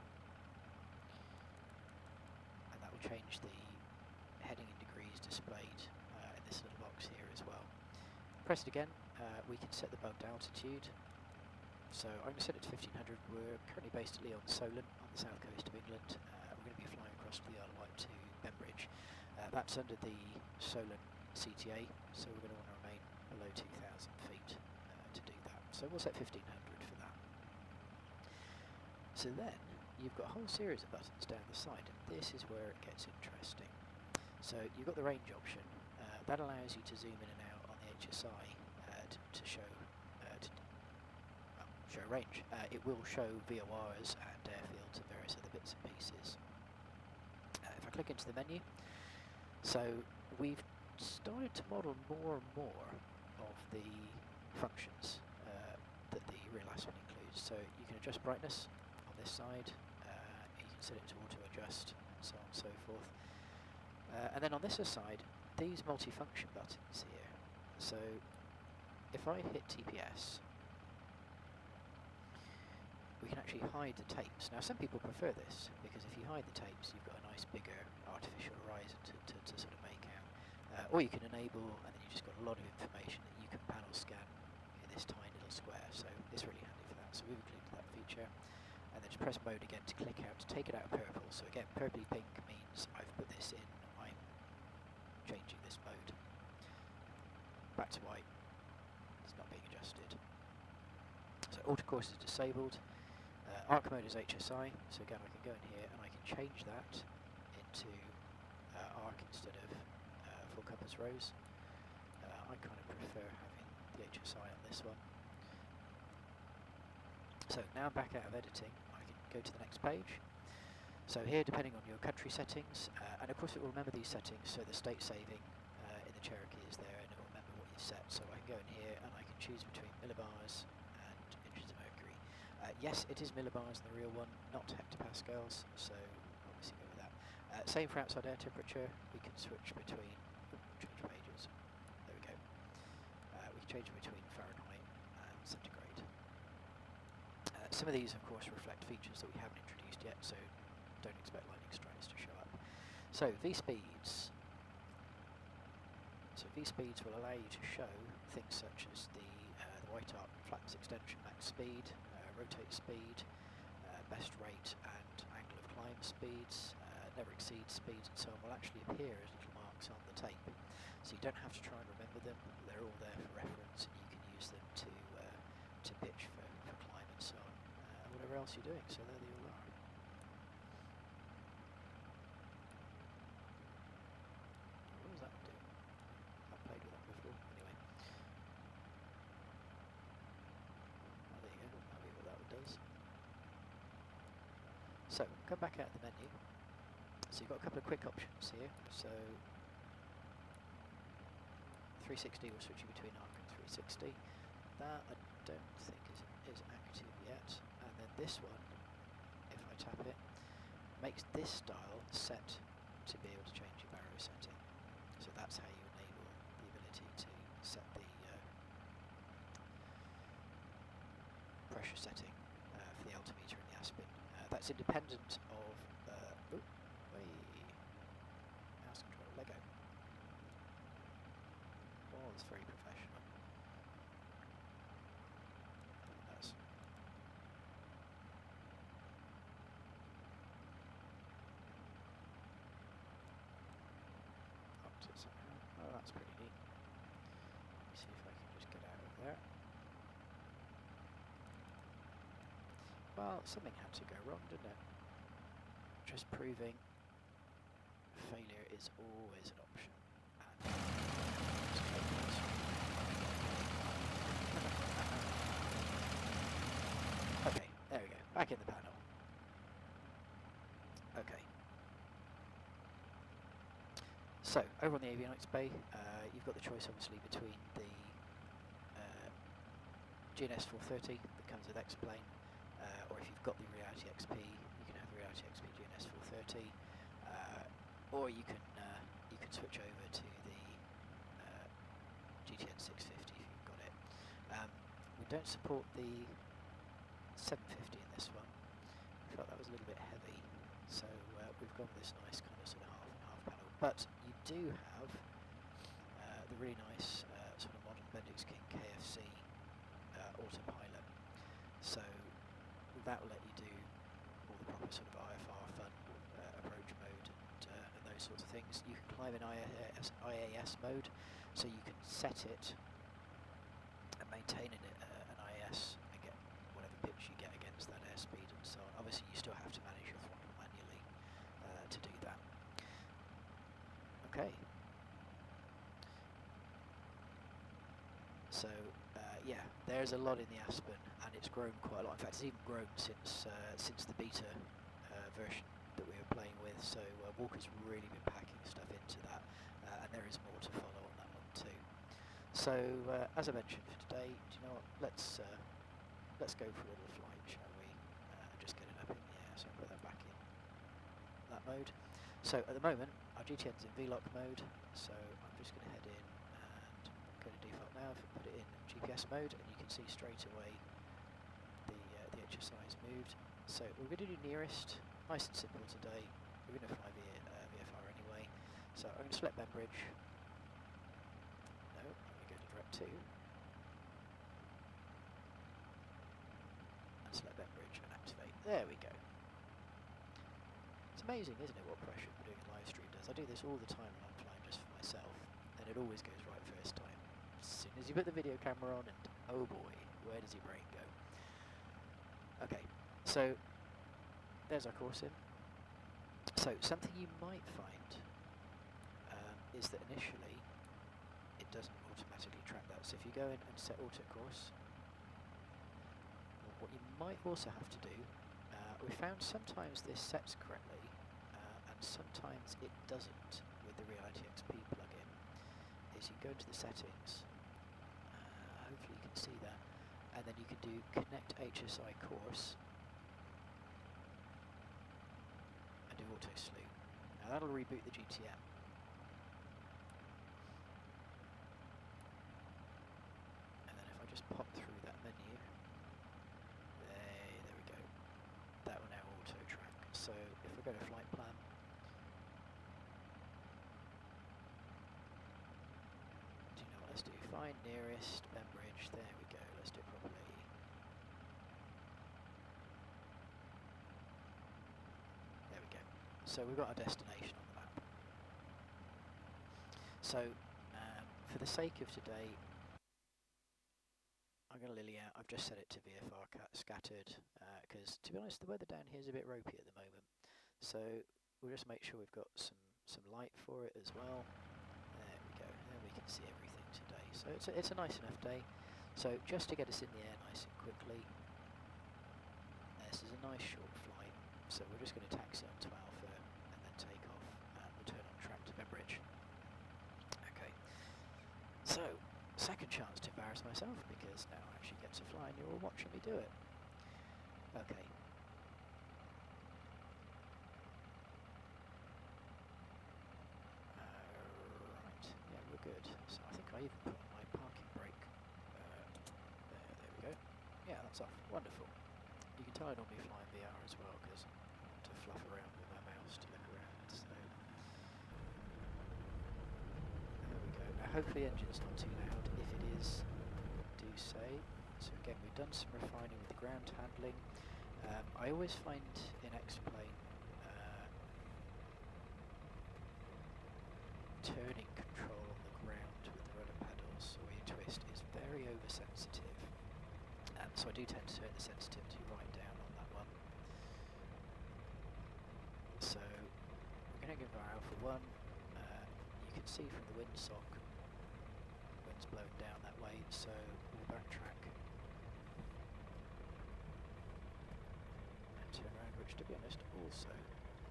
and that will change the heading in degrees displayed in this little box here as well. Press it again, we can set the bugged altitude. So I'm going to set it to 1500. We're currently based at Leon Solent on the south coast of England. We're going to be flying across to the Isle of Wight to Bembridge. That's under the Solent CTA, so we're going to want to remain below 2,000 feet to do that. So we'll set 1500 for that. So then you've got a whole series of buttons down the side, and this is where it gets interesting. So you've got the range option. That allows you to zoom in and out on the HSI to show show range. It will show VORs and airfields and various other bits and pieces. If I click into the menu, so we've started to model more and more of the functions that the real Aspen includes. So you can adjust brightness on this side, you can set it to auto adjust, and so on and so forth. And then on this side, these multifunction buttons here. So if I hit TPS, we can actually hide the tapes. Now some people prefer this, because if you hide the tapes you've got a nice bigger artificial horizon to sort of make out. Or you can enable, and then you've just got a lot of information that you can panel scan in this tiny little square, so it's really handy for that. So we've included that feature. And then just press mode again to click out, to take it out of purple. So again, purpley pink means I've put this in, I'm changing this mode. Back to white, it's not being adjusted. So autocourse is disabled. Arc mode is HSI, so again I can go in here and I can change that into arc instead of full compass rose. I kind of prefer having the HSI on this one. So now I'm back out of editing, I can go to the next page. So here, depending on your country settings, and of course it will remember these settings, so the state saving in the Cherokee is there and it will remember what you set. So I can go in here and I can choose between millibars and inches of mercury. Yes, it is millibars in the real one, not hectopascals, so obviously go with that. Same for outside air temperature, we can switch between, change pages, there we go. We can change between Fahrenheit and centigrade. Some of these of course reflect features that we haven't introduced yet, so don't expect lightning strikes to show up. So V-speeds. So V-speeds will allow you to show things such as the white arc flaps extension max speed, rotate speed, best rate and angle of climb speeds, never exceed speeds, and so on will actually appear as little marks on the tape. So you don't have to try and remember them, they're all there for reference and you can use them to pitch for climb and so on, and whatever else you're doing, so there they all are. What does that do? I've played with that before, anyway. Oh, there you go, that'll be what that does. So, come back out of the menu. So you've got a couple of quick options here. So 360 will switch you between arc and 360. That I don't think is active yet. And then this one, if I tap it, makes this dial set to be able to change your barrow setting. So that's how you enable the ability to set the pressure setting for the altimeter in the Aspen. That's independent of mouse control, Lego. Oh, that's very professional. That's up to it somehow. Oh, that's pretty neat. Let me see if I can just get out of there. Well, something had to go wrong, didn't it? Just proving failure is always an option. Okay, there we go, back in the panel. Okay. So, over on the avionics bay, you've got the choice obviously between the GNS 430 that comes with X-Plane, or if you've got the Reality XP, you can have the Reality XP GNS 430, or you can switch over to the GTN 650 if you've got it. We don't support the 750 in this one. I felt that was a little bit heavy, so we've gone with this nice kind of sort of half and half panel. But you do have the really nice sort of modern Bendix King KFC autopilot. So that will let you do all the proper sort of IFR fun approach mode and those sorts of things. You can climb in IAS mode, so you can set it and maintain an IAS and get whatever pitch you get against that airspeed and so on. Obviously you still have to manage your throttle manually to do that. Okay. So yeah, there's a lot in the Aspen, and it's grown quite a lot. In fact, it's even grown since the beta version that we were playing with. So Walker's really been packing stuff into that, and there is more to follow on that one too. So as I mentioned for today, do you know what? Let's let's go for a little flight, shall we? Just get it up in the air, so I'll put that back in that mode. So at the moment, our GTN's in VLOC mode, so I'm just going to head in and go to default nav, put it in GPS mode, and you can see straight away the HSI is moved. So we're going to do nearest, nice and simple today. We're going to fly VFR anyway. So I'm going to select Bembridge. No, I'm going to go to direct 2. And select Bembridge and activate. There we go. It's amazing, isn't it, what pressure doing a live stream does. I do this all the time when I'm flying just for myself, and it always goes right first time. As soon as you put the video camera on, and oh boy, where does your brain go? Okay, so there's our course in. So something you might find is that initially it doesn't automatically track that. So if you go in and set auto course, what you might also have to do, we found sometimes this sets correctly and sometimes it doesn't with the RealityXP plugin, is you go into the settings, hopefully you can see that, and then you can do connect HSI course and do auto slew. Now that'll reboot the GTM. And then if I just pop through that menu, there we go. That will now auto track. So if we go to flight plan, do you know what, let's do find nearest Bembridge, there we go, let's do it properly. There we go. So we've got our destination on the map. So for the sake of today, I'm going to lily out. I've just set it to VFR scattered because, to be honest, the weather down here is a bit ropey at the moment. So we'll just make sure we've got some light for it as well. There we go. There we can see everything today. So it's a nice enough day. So just to get us in the air nice and quickly, this is a nice short flight. So we're just going to taxi onto Alpha and then take off and return on track to Bembridge. Okay. So second chance to embarrass myself because now I actually get to fly and you're all watching me do it. Okay. Right, yeah, we're good. So I think I even put on my parking brake. There we go. Yeah, that's off. Wonderful. You can tell I normally fly in VR as well because I want to fluff around with my mouse to look around. So there we go. Now hopefully the engine's not too loud. If it is, do say. So again, we've done some refining with the ground handling. I always find in X-Plane turning control on the ground with the rudder paddles or your twist is very oversensitive. So I do tend to turn the sensitivity right down on that one. So we're going to give our Alpha 1. You can see from the windsock, wind's blowing down that way, so we'll backtrack and turn around, which to be honest also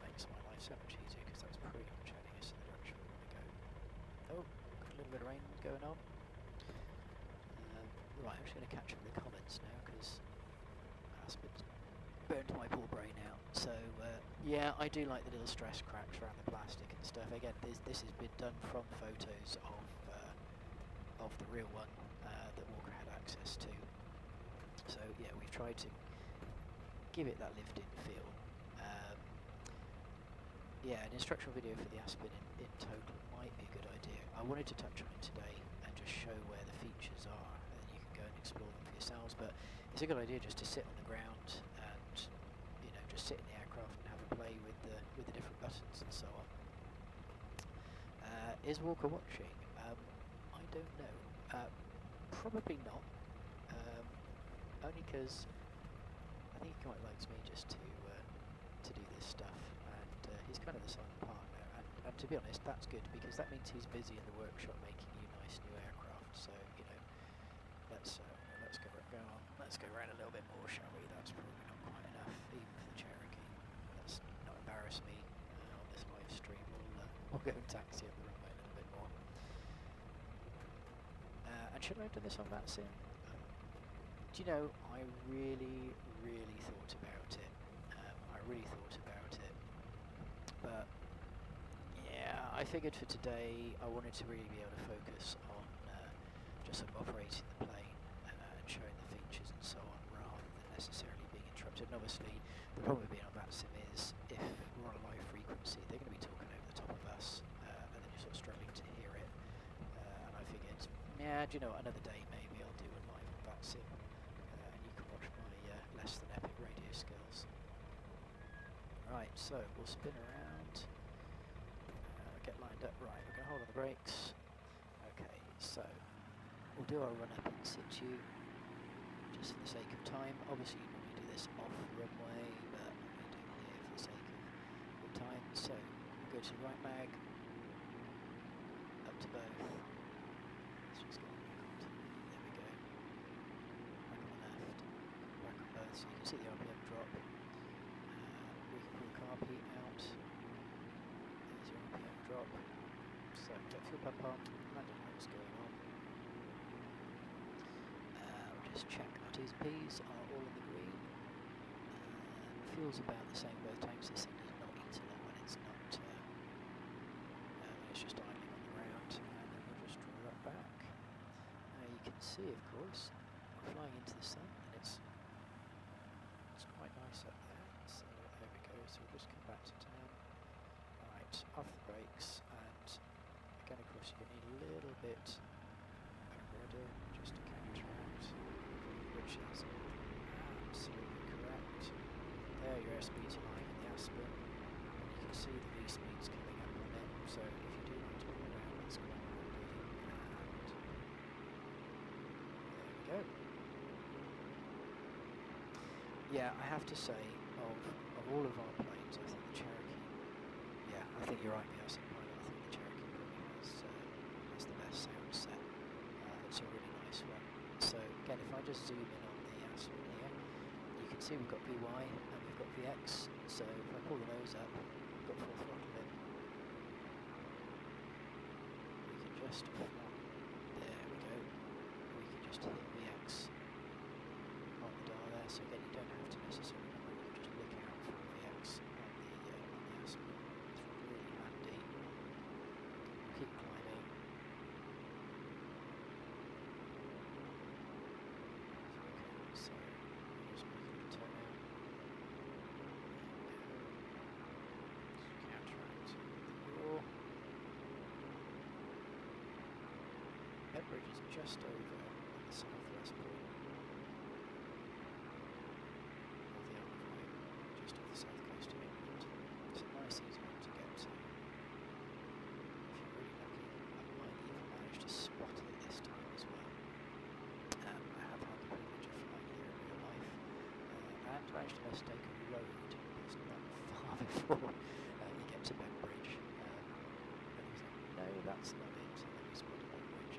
makes my life so much easier because that's pretty much heading us in the direction we want to go. Oh, got a little bit of rain going on. Right, I'm just going to catch up with the comments now because Aspen's burned my poor brain out. So yeah, I do like the little stress cracks around the plastic and stuff. Again, this has been done from photos of the real one that Walker had access to. So yeah, we've tried to give it that lived-in feel. Yeah, an instructional video for the Aspen in total might be a good idea. I wanted to touch on it today and just show where the features are. Go and explore them for yourselves, but it's a good idea just to sit on the ground and just sit in the aircraft and have a play with the different buttons and so on. Is Walker watching? I don't know. Probably not. Only because I think he quite likes me just to do this stuff, and he's kind of the silent partner. And to be honest, that's good because that means he's busy in the workshop making you nice new aircraft. So let's go around a little bit more, shall we? That's probably not quite enough, even for the Cherokee. Let's not embarrass me on this live stream. We'll go and taxi up the runway a little bit more. And should I have done this on that sim? Do you know, I really thought about it. I really thought about it. But yeah, I figured for today I wanted to really be able to focus on just sort of operating the plane and showing the features and so on, rather than necessarily being interrupted. And obviously, the problem with being on VATSIM is if we're on a live frequency, they're going to be talking over the top of us, and then you're sort of struggling to hear it. And I figured, yeah, do you know what, another day maybe I'll do a live on VATSIM, and you can watch my less than epic radio skills. Right, so we'll spin around, get lined up. Right, we're going to hold on the brakes. Okay, so we'll do our run up in situ, just for the sake of time. Obviously you normally do this off runway, but I'm going to do it here for the sake of time. So we'll go to right mag, up to both. Let's just go back onto, there we go. Back on the left, back on both, so you can see the RPM drop. We can pull the carb heat out. There's your RPM drop. So get fuel pump on, landing lights going on. We'll just check our T's and P's are all in the green. Fuel's about the same both tanks. This thing does not eat a lot when it's not. It's just idling on the ground, and then we'll just draw that back. You can see, of course, we're flying into the sun, and it's quite nice up there. So there we go. So we'll just come back to town. Right, off the brakes, and again, of course, you're going to need a little bit of rudder just to counteract, which is absolutely correct. There, your airspeed's aligned in the Aspen, and you can see the V speeds coming up on it. So if you do want to pull it out, that's quite handy. And there we go. Yeah, I have to say, of all of our planes, I think the Cherokee, yeah, I think you're right, the Aspen pilot, I think the Cherokee probably has the best sound set. It's a really nice one. So again, if I just zoom in on the Aspen here, you can see we've got VY and we've got VX, so if I pull the nose up, we've got full throttle in. We can just, there we go, we can just hit VX on the dial there, so again you don't have to necessarily remember, you can just look out for VX on the Aspen. It's really handy. Keep climbing. So we'll just make a little turn out. Just counteract the yaw. Bridge is just over on the southwest point of the Isle of Wight, just off the south coast of England. It's a nice easy one to get to. If you're really lucky, I might even manage to spot it this time as well. I have had the privilege of flying here in real life, and managed to mistake a road that's not far before you get to Bembridge. And he was like, no, that's not it. And then we spotted Bembridge.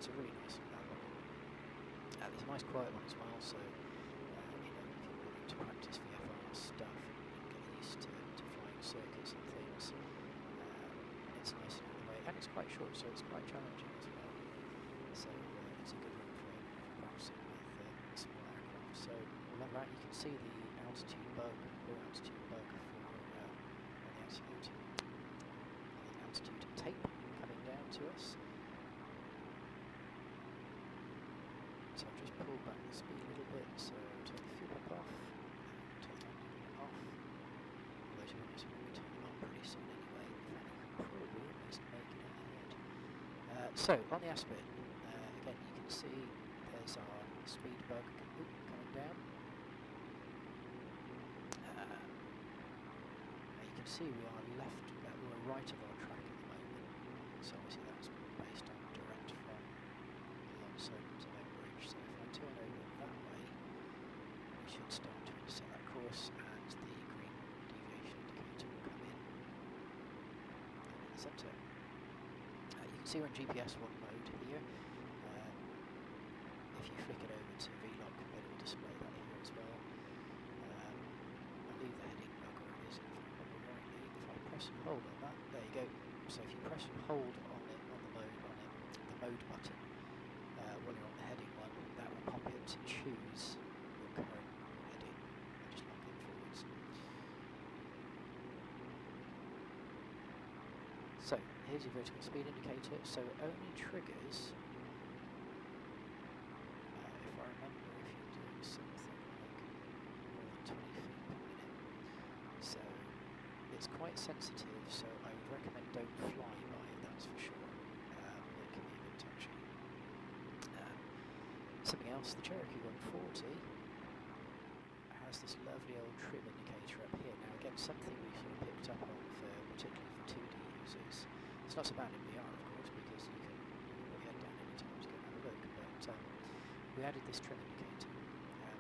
It's a really nice one. There's a nice quiet one as well, so you know, if you're wanting to practice VFR stuff and get used to flying circuits and things, it's nice and out of the way, and it's quite short, so it's quite challenging as well. So it's a good one for practicing with small aircraft. So along that you can see the altitude bug, or altitude bug for on the altitude tape coming down to us. So I'll just pull back the speed a little bit, so turn the fuel pump off, and turn the engine off. Although to be honest, we'll be turning them on pretty soon anyway, in fact I'm probably almost making it ahead. So on the Aspen, again you can see there's our speed bug coming down. You can see we are we're right of our track at the moment, so obviously that's based on direct from Longsoap to Bembridge. So if I turn over that way, we should start to intersect that course, and the green deviation indicator will come in the centre. You can see we're in GPS 1 mode here. If you flick it over to VLOC, it will display that here as well. I'll leave the heading bug where it is, if I remember rightly. If I press and hold on that, there you go. So if you press and hold on it, on the mode button, while you're on the heading one, that will pop it to choose your current heading and just lock it forwards. So here's your vertical speed indicator. So it only triggers, if I remember, if you're doing something like more than 20 feet per minute. So it's quite sensitive, so I would recommend don't fly by it, that's for sure. It can be a bit touchy. Something else, the Cherokee 140 has this lovely old trim indicator up here. Now again, something we sort of picked up on for, particularly for 2D users. It's not so bad in VR, of course, because you can put your head down any time to go and have a look, but we added this trim indicator.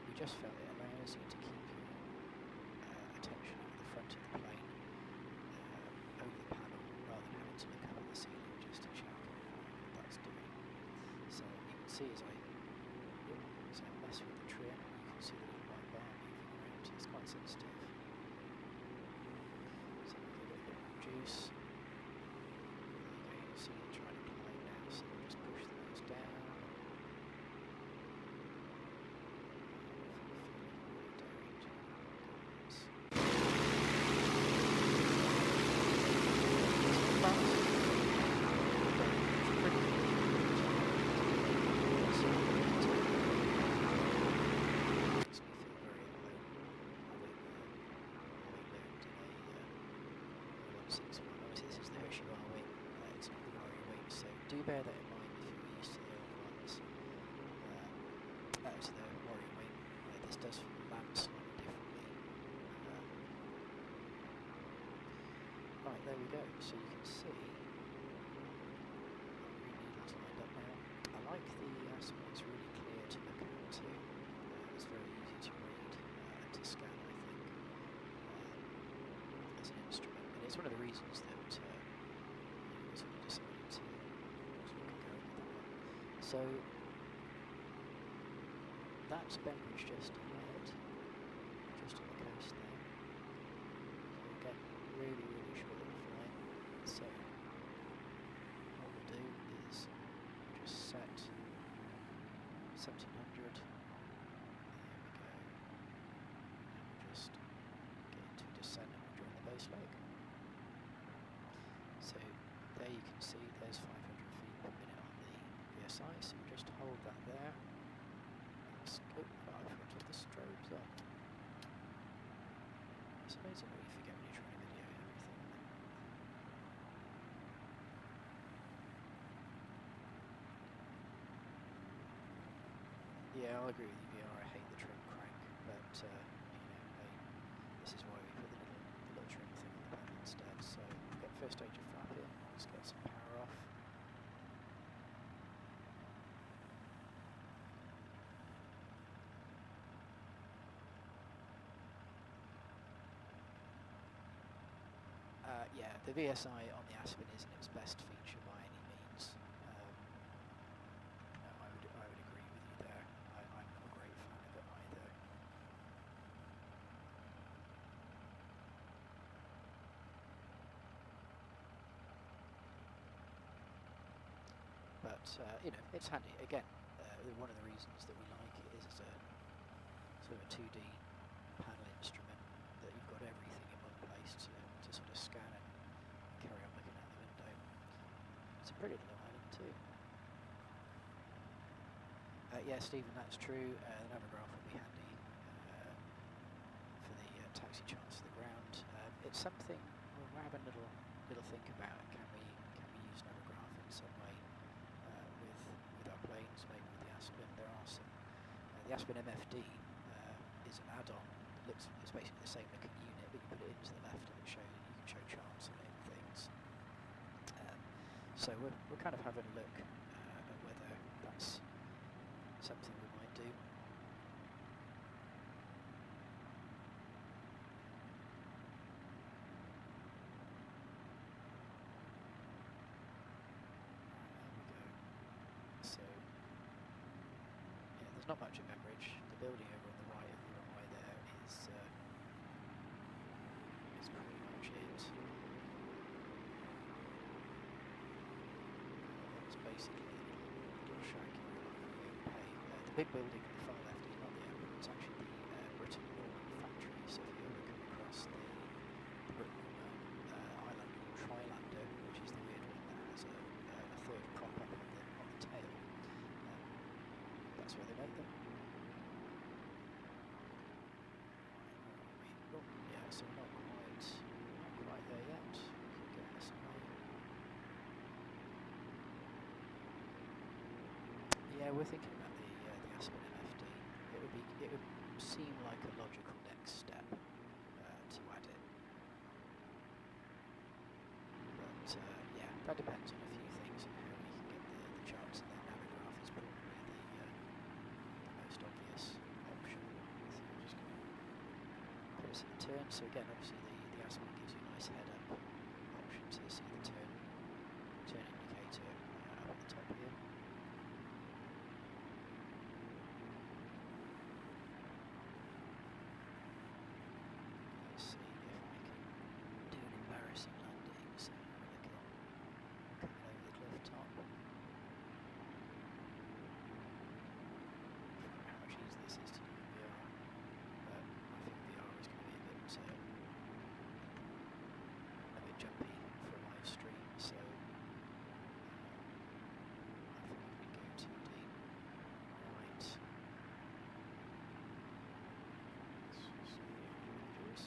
We just felt it allows you to keep your attention at the front of the plane over the panel, rather than having to look up at the ceiling just to check what that's doing. So you can see as I mess with the trim, you can see the little white bar moving around. It's quite sensitive. So we'll give it a bit more juice. There you go, you can see it trying to climb now, so we'll just push the nose down. Do bear that in mind if you're used to the old ones. To the Warrior Wing. This does land slightly differently. Right, there we go. So you can see green needles lined up now. I like the Aspen, it's really clear to look at too. It's very easy to read and to scan, I think, as an instrument. And it's one of the reasons that we sort of decided to look at going with that one. So that's Bembridge just ahead, just on the coast there. So again, really, really short little flight. So what we'll do is just set 1700. There we go. And we'll just get into a descent and we'll join the base leg. So there you can see there's 500 feet per minute on the VSI, so we'll just hold that there. Oh, I forgot to put the strobes on. It's amazing what you forget when you're trying to video everything. Yeah, I'll agree with you, VR. I hate the trim crank, but you know, this is why we put the little trim thing on the panel instead. So we've got first stage of flap in. Let's get some power off. Yeah, the VSI on the Aspen isn't its best feature by any means. No, I would agree with you there. I'm not a great fan of it either. But you know, it's handy. Again, one of the reasons that we like it is as a sort of a 2D panel instrument, that you've got everything in one place to sort of scan and carry on looking out the window. It's a pretty little island too. Yeah, Stephen, that's true. The navograph will be handy for the taxi chance to the ground. It's something we're having a little think about. Can we use navograph in some way with our planes, maybe with the Aspen? There are some. The Aspen MFD is an add-on. It's basically the same looking unit, but you put it into the left and you can show charts on it and things. So we're kind of having a look at whether that's something we might do. There we go. So yeah, there's not much at Bembridge. The building over on the right of the runway there is pretty much it. That's basically a little shack in the pay. The big building on the far left is not the airport, it's actually the Britain Norman factory. So if you ever come across the Britain Norman Islander or Trilander, which is the weird one that has a third prop up on the tail, that's where they make them. Oh, yeah, so we're not quite there yet. Keep going this way. Yeah, we're thinking about the Aspen MFD. It would seem like a logical next step to add it. But yeah, that depends on a few things and how we can get the charts, and then naviggraph is probably the most obvious option. So we're just going to put us in the turn. So again, obviously the Aspen gives you a nice head-up option. So you see the turn indicator up at the top here. Jumpy for a live stream, so I think we go too deep. Right. Let's just see the images.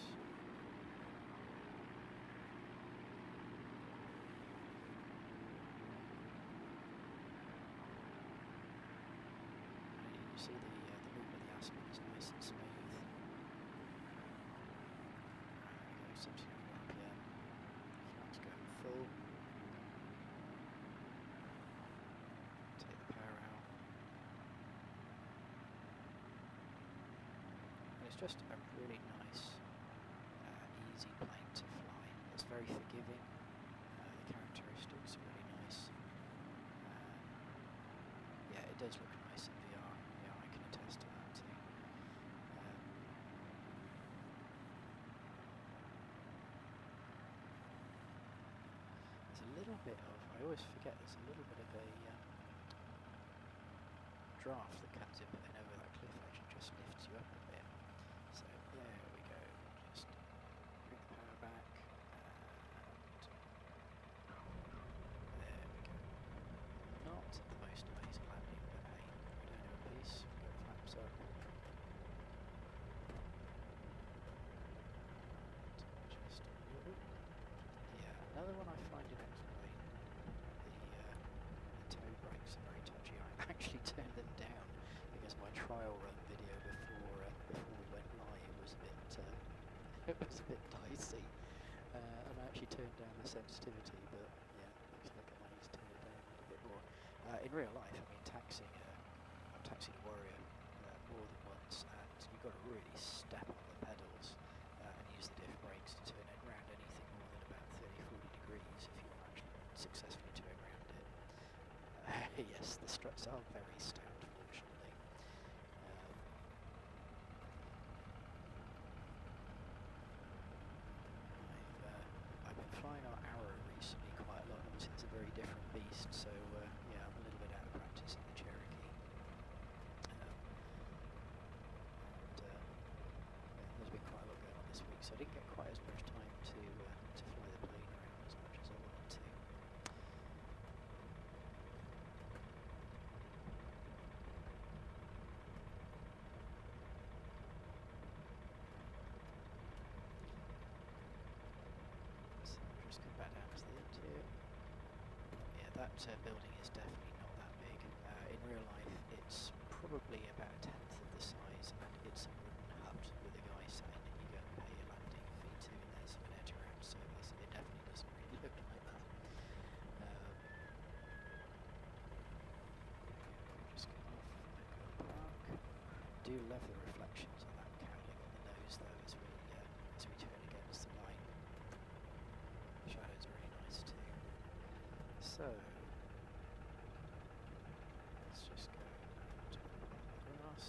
You see the movement of the Aspen is nice and smooth. There we go, 79 RPM. Flaps going full. Take the power out. And it's just a really nice, easy plane to fly. It's very forgiving. The characteristics are really nice. Yeah, it does look nice in VR. Yeah, I can attest to that too. There's a little bit of, I always forget, there's a little bit of a draft that comes in, but then over that cliff edge and just lifts you up a bit. So there we go, just bring the power back, and there we go. Not the most amazing landing, but hey, we don't know a piece, we got flaps up. Just yeah, another one I find in X-Plane, the toe brakes are very touchy. I actually turned them down because my trial run video before we went live was a bit it was a bit dicey, and I actually turned down the sensitivity. But yeah, looks like I might need to turn it down a little bit more. In real life, I mean, I've taxied a Warrior more than once, and you've got to really step on the pedals and use the diff brakes to turn it around anything more than about 30-40 degrees if you want to actually successfully turn around it. Yes, the struts are very stout, fortunately. I've been flying our Arrow recently quite a lot. Obviously, it's a very different beast, so yeah, I'm a little bit out of practice in the Cherokee. Yeah, there's been quite a lot going on this week, so I didn't get quite as much time to fly the plane around as much as I wanted to. So I'll just come back down to the end here. Yeah, that building is definitely not that big. In real life, it's probably about a tenth of the size, and it's a wooden hut with a guy saying that you go and pay your landing fee to, and there's an air-to-ground service. It definitely doesn't really look like that. Just come off, go park. Do love the reflections of that cowling on the nose though as we turn against the light. Shadows are really nice too. So let's just go to the grass.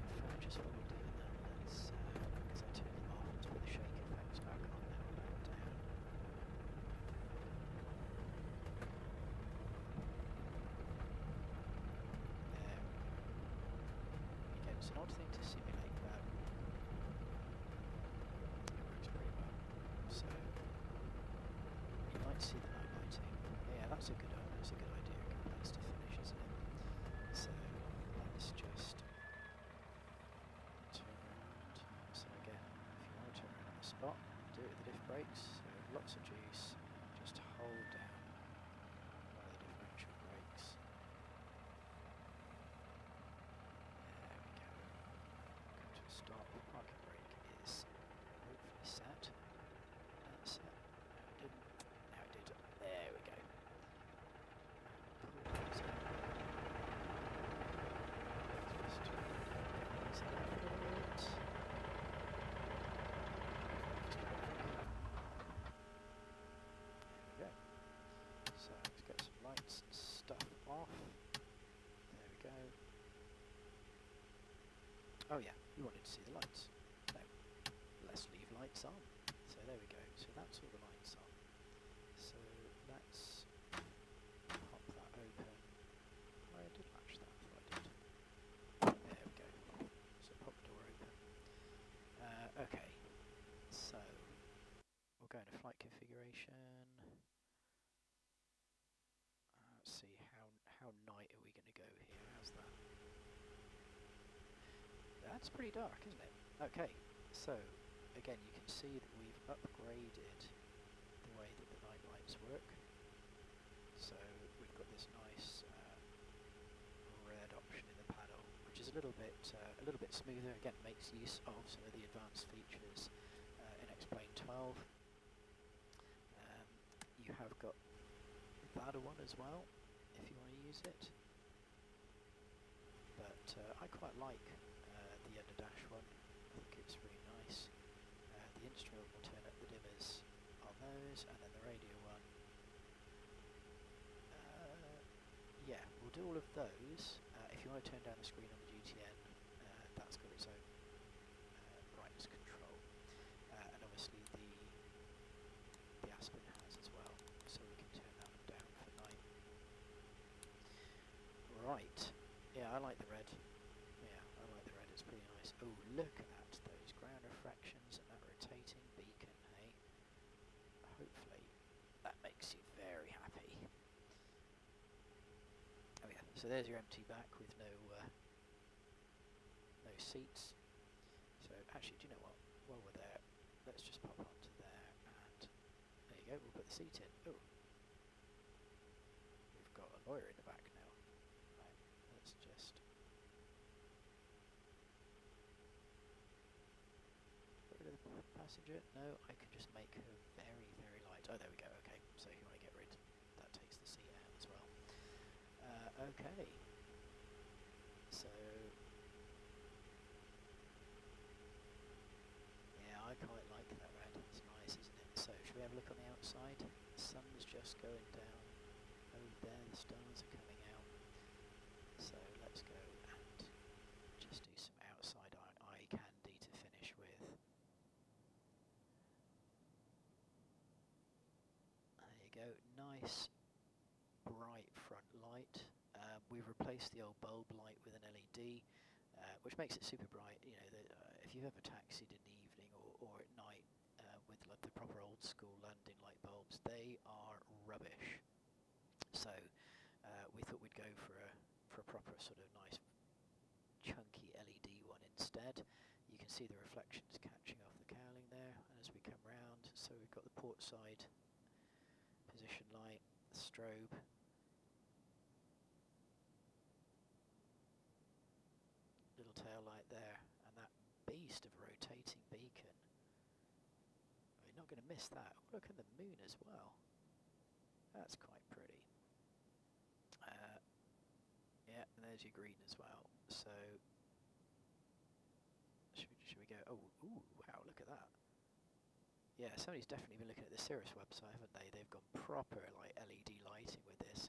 In fact, just while we're doing that, let's because I turned them off, let's put the shake effects back on now and back down. it's an odd thing to simulate, but it works pretty well. So you might see the night lighting. Yeah, that's a good idea. Good place to finish, isn't it? So let's just turn around. So again, if you want to turn around on the spot, do it with the diff brakes. So lots of juice. Just hold down one of the differential brakes. There we go. Come to a stop. Parking brake is hopefully set. That's set. No, it didn't. Now it did. There we go. Pause it. Just raise it up a little bit. There we go. So let's get some lights and stuff off. There we go. Oh yeah, you wanted to see the lights. No, let's leave lights on. So there we go. So that's all the lights on. So let's pop that open. Oh, I did latch that, I thought I did. There we go. So pop the door open. Okay, so we'll go into flight configuration. Let's see, how night are we going to go here? How's that? That's pretty dark, isn't it? Okay, so again you can see that we've upgraded the way that the night lights work. So we've got this nice red option in the panel, which is a little bit smoother. Again, makes use of some of the advanced features in Explain 12. You have got that one as well, if you want to use it. But I quite like the under dash one. I think it's really nice. The instrument will turn up the dimmers on those, and then the radio one. Yeah, we'll do all of those. If you want to turn down the screen on the GTN, that's got its own brightness control, and obviously the Aspen has as well, so we can turn that one down for night. Right. Yeah, I like the red. Yeah, I like the red. It's pretty nice. Oh, look at those ground refractions and that rotating beacon, hey? Hopefully that makes you very happy. Oh yeah, so there's your empty back with no seats. So actually, do you know what? While we're there, let's just pop onto there, and there you go, we'll put the seat in. Oh, we've got a lawyer in the back now. Right, let's just get rid of the passenger. No, I could just make her very, very light. Oh, there we go. Okay, so if you want to get rid, that takes the seat out as well. Okay, so yeah, I quite like that red. It's nice, isn't it? So should we have a look on the outside? The sun's just going down. Over there, the stars are coming out. So let's go and just do some outside eye candy to finish with. There you go, nice bright front light. We've replaced the old bulb light with an LED, which makes it super bright. You know, if you've ever taxied in the evening or at night with like the proper old school landing light bulbs, they are rubbish. So we thought we'd go for a proper sort of nice chunky LED one instead. You can see the reflections catching off the cowling there, and as we come round, so we've got the port side position light, the strobe. Little tail light there, and that beast of a rotating beacon. Oh, you're not going to miss that. Oh, look at the moon as well. That's quite pretty. Yeah, and there's your green as well. So should we go? Oh, ooh, wow! Look at that. Yeah, somebody's definitely been looking at the Cirrus website, haven't they? They've gone proper like LED lighting with this.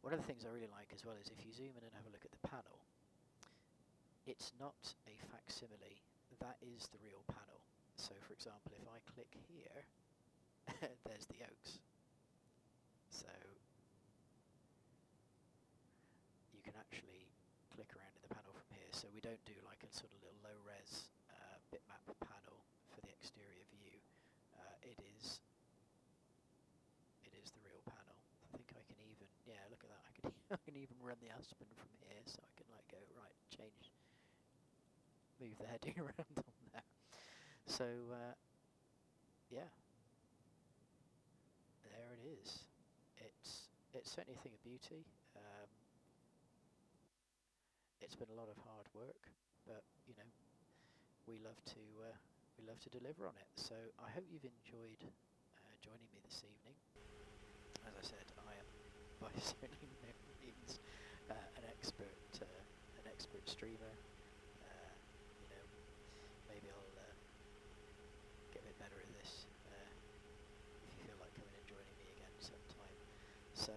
One of the things I really like as well is if you zoom in and have a look at the panel, it's not a facsimile, that is the real panel. So for example, if I click here, there's the Oaks. So you can actually click around in the panel from here. so we don't do like a sort of little low-res bitmap panel for the exterior view. It is the real panel. I think I can even, yeah, look at that. I can even run the Aspen from here, so I can like go right, move the heading around on there. So yeah, there it is. It's certainly a thing of beauty. It's been a lot of hard work, but you know, we love to deliver on it. So I hope you've enjoyed joining me this evening. As I said, I am by certainly no means an expert streamer. You know, maybe I'll get a bit better at this if you feel like coming and joining me again sometime. So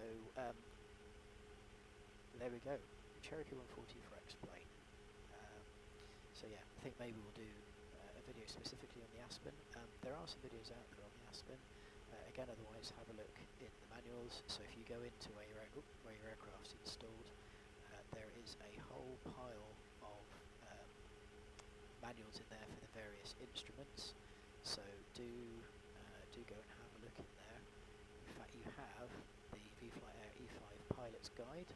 there we go, Cherokee 140 for X-Plane. So yeah, I think maybe we'll do a video specifically on the Aspen. There are some videos out there on the Aspen. Again, otherwise have a look in the manuals. So if you go into where your aircraft's installed, there is a whole pile of manuals in there for the various instruments. So do go and have a look in there. In fact, you have the vFlyteAir E5 Pilot's Guide.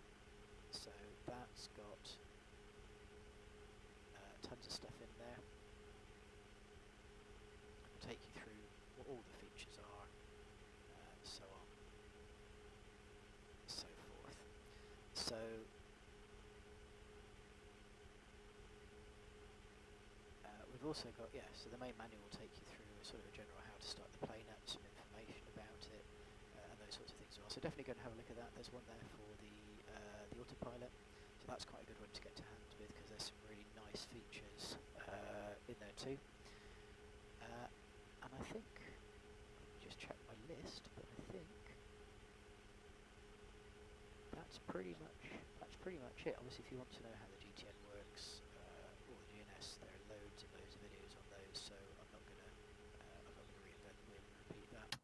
So that's got tons of stuff in there. It'll take you through what all the features are, so on, so forth. So we've also got, yeah, so the main manual will take you through sort of a general how to start the plane up, some information about it, and those sorts of things as well. So definitely go and have a look at that. There's one there for the autopilot. So that's quite a good one to get to hand with, because there's some really nice features in there too. And I think, let me just check my list, but I think that's pretty much it. Obviously, if you want to know how the GTN works or the GNS, there are loads and loads of videos on those. So I'm not gonna reinvent the wheel and repeat that.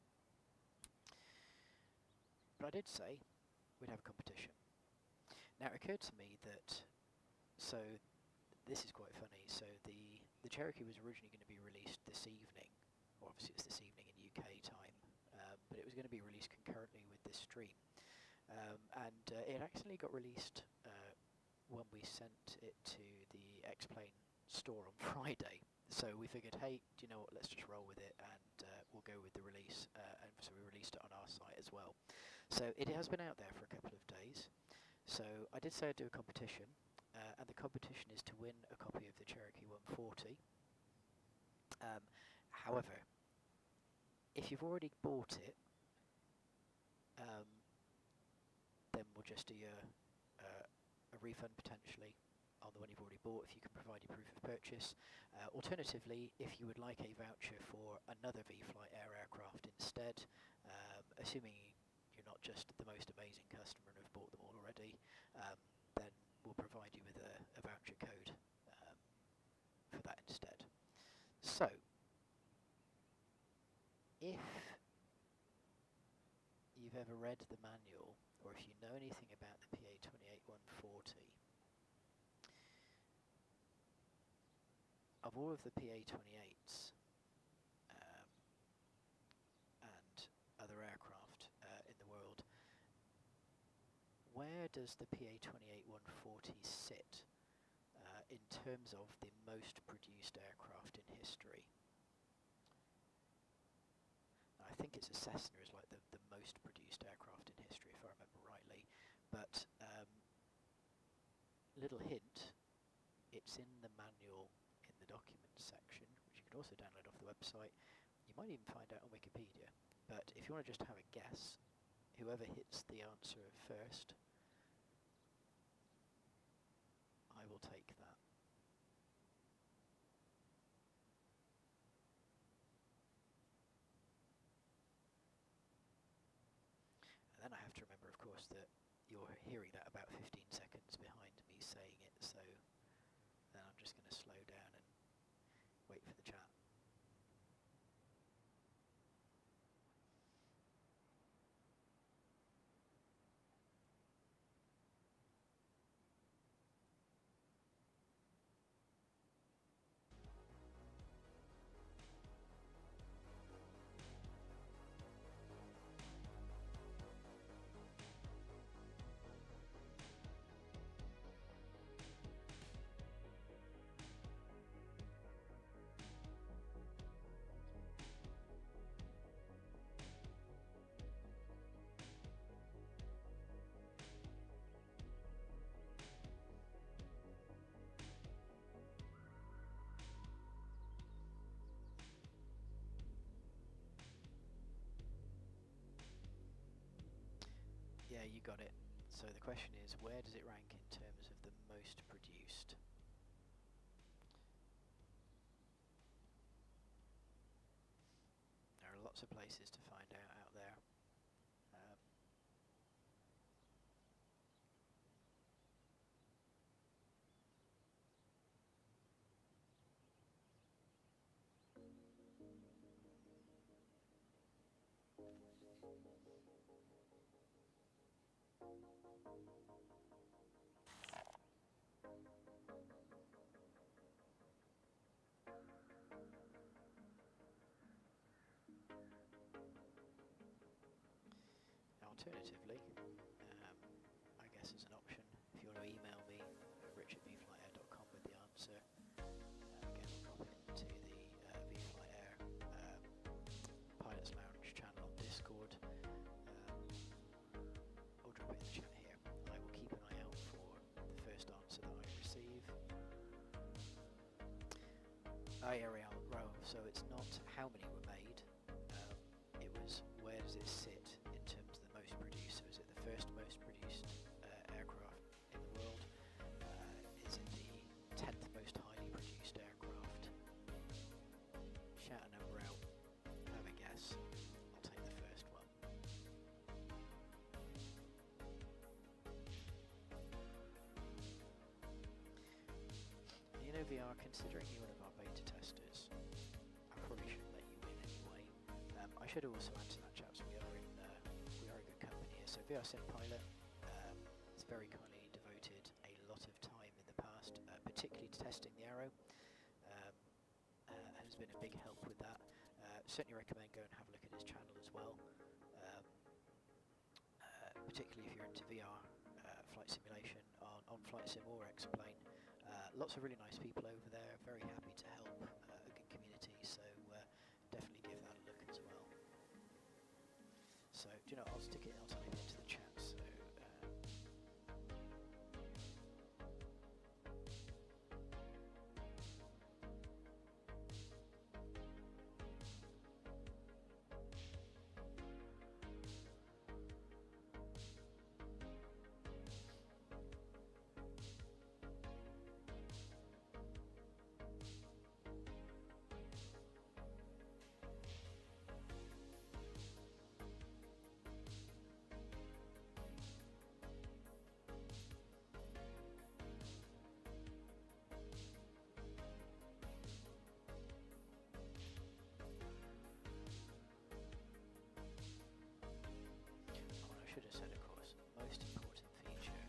But I did say we'd have a competition. Now it occurred to me that, so this is quite funny. So the Cherokee was originally going to be released this evening. Well, obviously it's this evening in UK time, but it was going to be released concurrently with this stream. And it actually got released when we sent it to the X-Plane store on Friday. So we figured, hey, do you know what, let's just roll with it, and we'll go with the release. And so we released it on our site as well. So it has been out there for a couple of days. So I did say I'd do a competition, and the competition is to win a copy of the Cherokee 140. However, if you've already bought it, then we'll just do a refund potentially on the one you've already bought if you can provide your proof of purchase. Alternatively, if you would like a voucher for another vFlyteAir aircraft instead, assuming you're not just the most amazing customer and have bought them all already, then we'll provide you with a voucher code for that instead. So, if you've ever read the manual, or if you know anything about the PA28-140, of all of the PA28s and other aircraft in the world, where does the PA28-140 sit in terms of the most produced aircraft in history? I think it's a Cessna is like the most produced aircraft in history, if I remember rightly. But little hint, it's in the manual in the documents section, which you could also download off the website. You might even find out on Wikipedia. But if you want to just have a guess, whoever hits the answer first, I will take that. And then I have to remember, of course, that you're hearing that about 15 seconds behind me saying it, so then I'm just going to slow down and wait for the chat. Yeah, you got it. So the question is, where does it rank in terms of the most produced? There are lots of places to find out there. Alternatively, I guess as an option, if you want to email me at rich@vFlyteAir.com with the answer, again I'll drop it into the vFlyteAir Pilots Lounge channel on Discord, or drop it in the chat here. I will keep an eye out for the first answer that I receive. So it's not how many were made, it was where does it sit in terms of the most produced. So is it the first most produced aircraft in the world? Is it the 10th most highly produced aircraft? Shout a number out, have a guess. I'll take the first one. You know, VR, considering you're one of our beta testers, I probably shouldn't let you win anyway. I should also answer that, chaps. We are a good company here. So VR Sim Pilot has very kindly devoted a lot of time in the past, particularly to testing the Arrow. Has been a big help with that. Certainly recommend go and have a look at his channel as well. Particularly if you're into VR flight simulation on Flight Sim or X-Plane. Lots of really nice people over there, very happy to help, a good community, so definitely give that a look as well. So, do you know, I'll type it into the chat, so... should have said, of course, most important feature,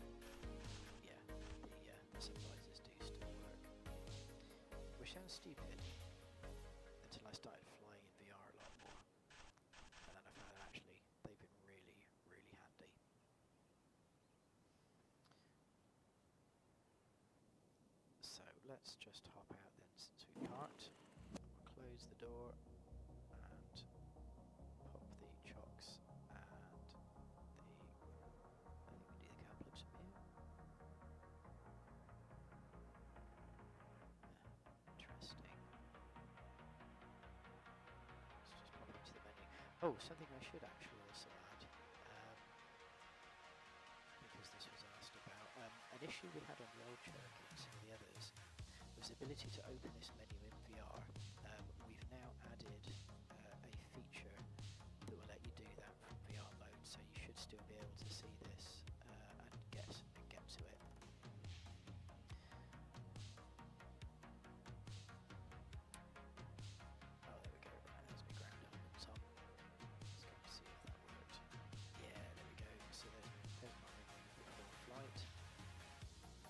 yeah, the supervisors do still work. Which sounds stupid, until I started flying in VR a lot more, and then I found out actually they've been really, really handy. So let's just hop out then since we've parked. We'll close the door and pop the chocks and I think we do the cab looks from here. Interesting. Let's just pop into the menu. Oh, something I should actually also add, because this was asked about. An issue we had on the old Cherokee and some of the others was the ability to open this menu in VR. We've now added a feature that will let you do that from VR mode, so you should still be able to see this and get to it. Oh, there we go. Right, there's my ground elements on. Let's go and see if that worked. Yeah, there we go. So there's my menu before flight.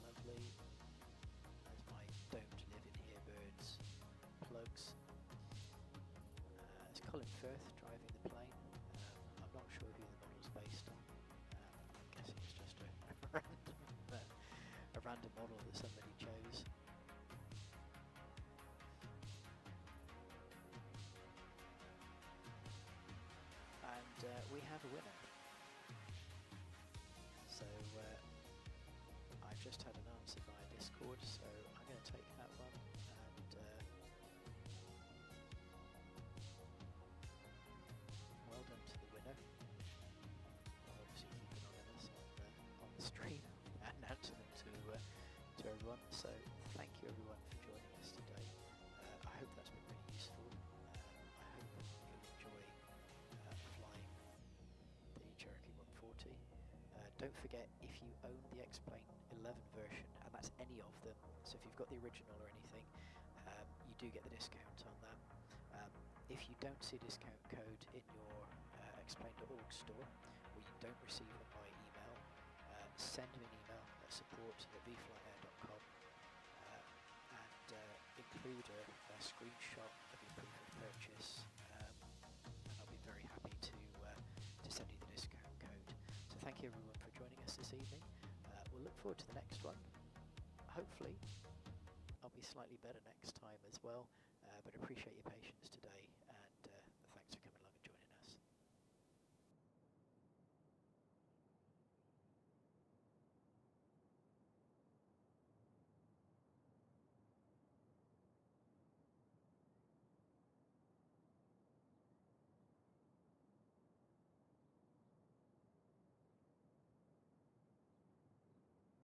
Lovely. There's my don't live in here birds plugs. It's Colin Firth driving the plane. I'm not sure who the model's based on. I'm guessing it's just a random model that somebody chose. And we have a winner. So I've just had an answer via Discord, so I'm going to take that one and well done to the winner. I'll obviously keep an eye on one, so thank you everyone for joining us today. I hope that's been really useful. I hope you'll enjoy flying the Cherokee 140. Don't forget, if you own the X-Plane 11 version, and that's any of them, so if you've got the original or anything, you do get the discount on that. If you don't see a discount code in your Xplane.org store, or you don't receive one by email, send me an email at support@vFlyteAir.com and include a screenshot of your proof of purchase, and I'll be very happy to send you the discount code. So thank you everyone for joining us this evening. We'll look forward to the next one. Hopefully I'll be slightly better next time as well, but appreciate your patience today.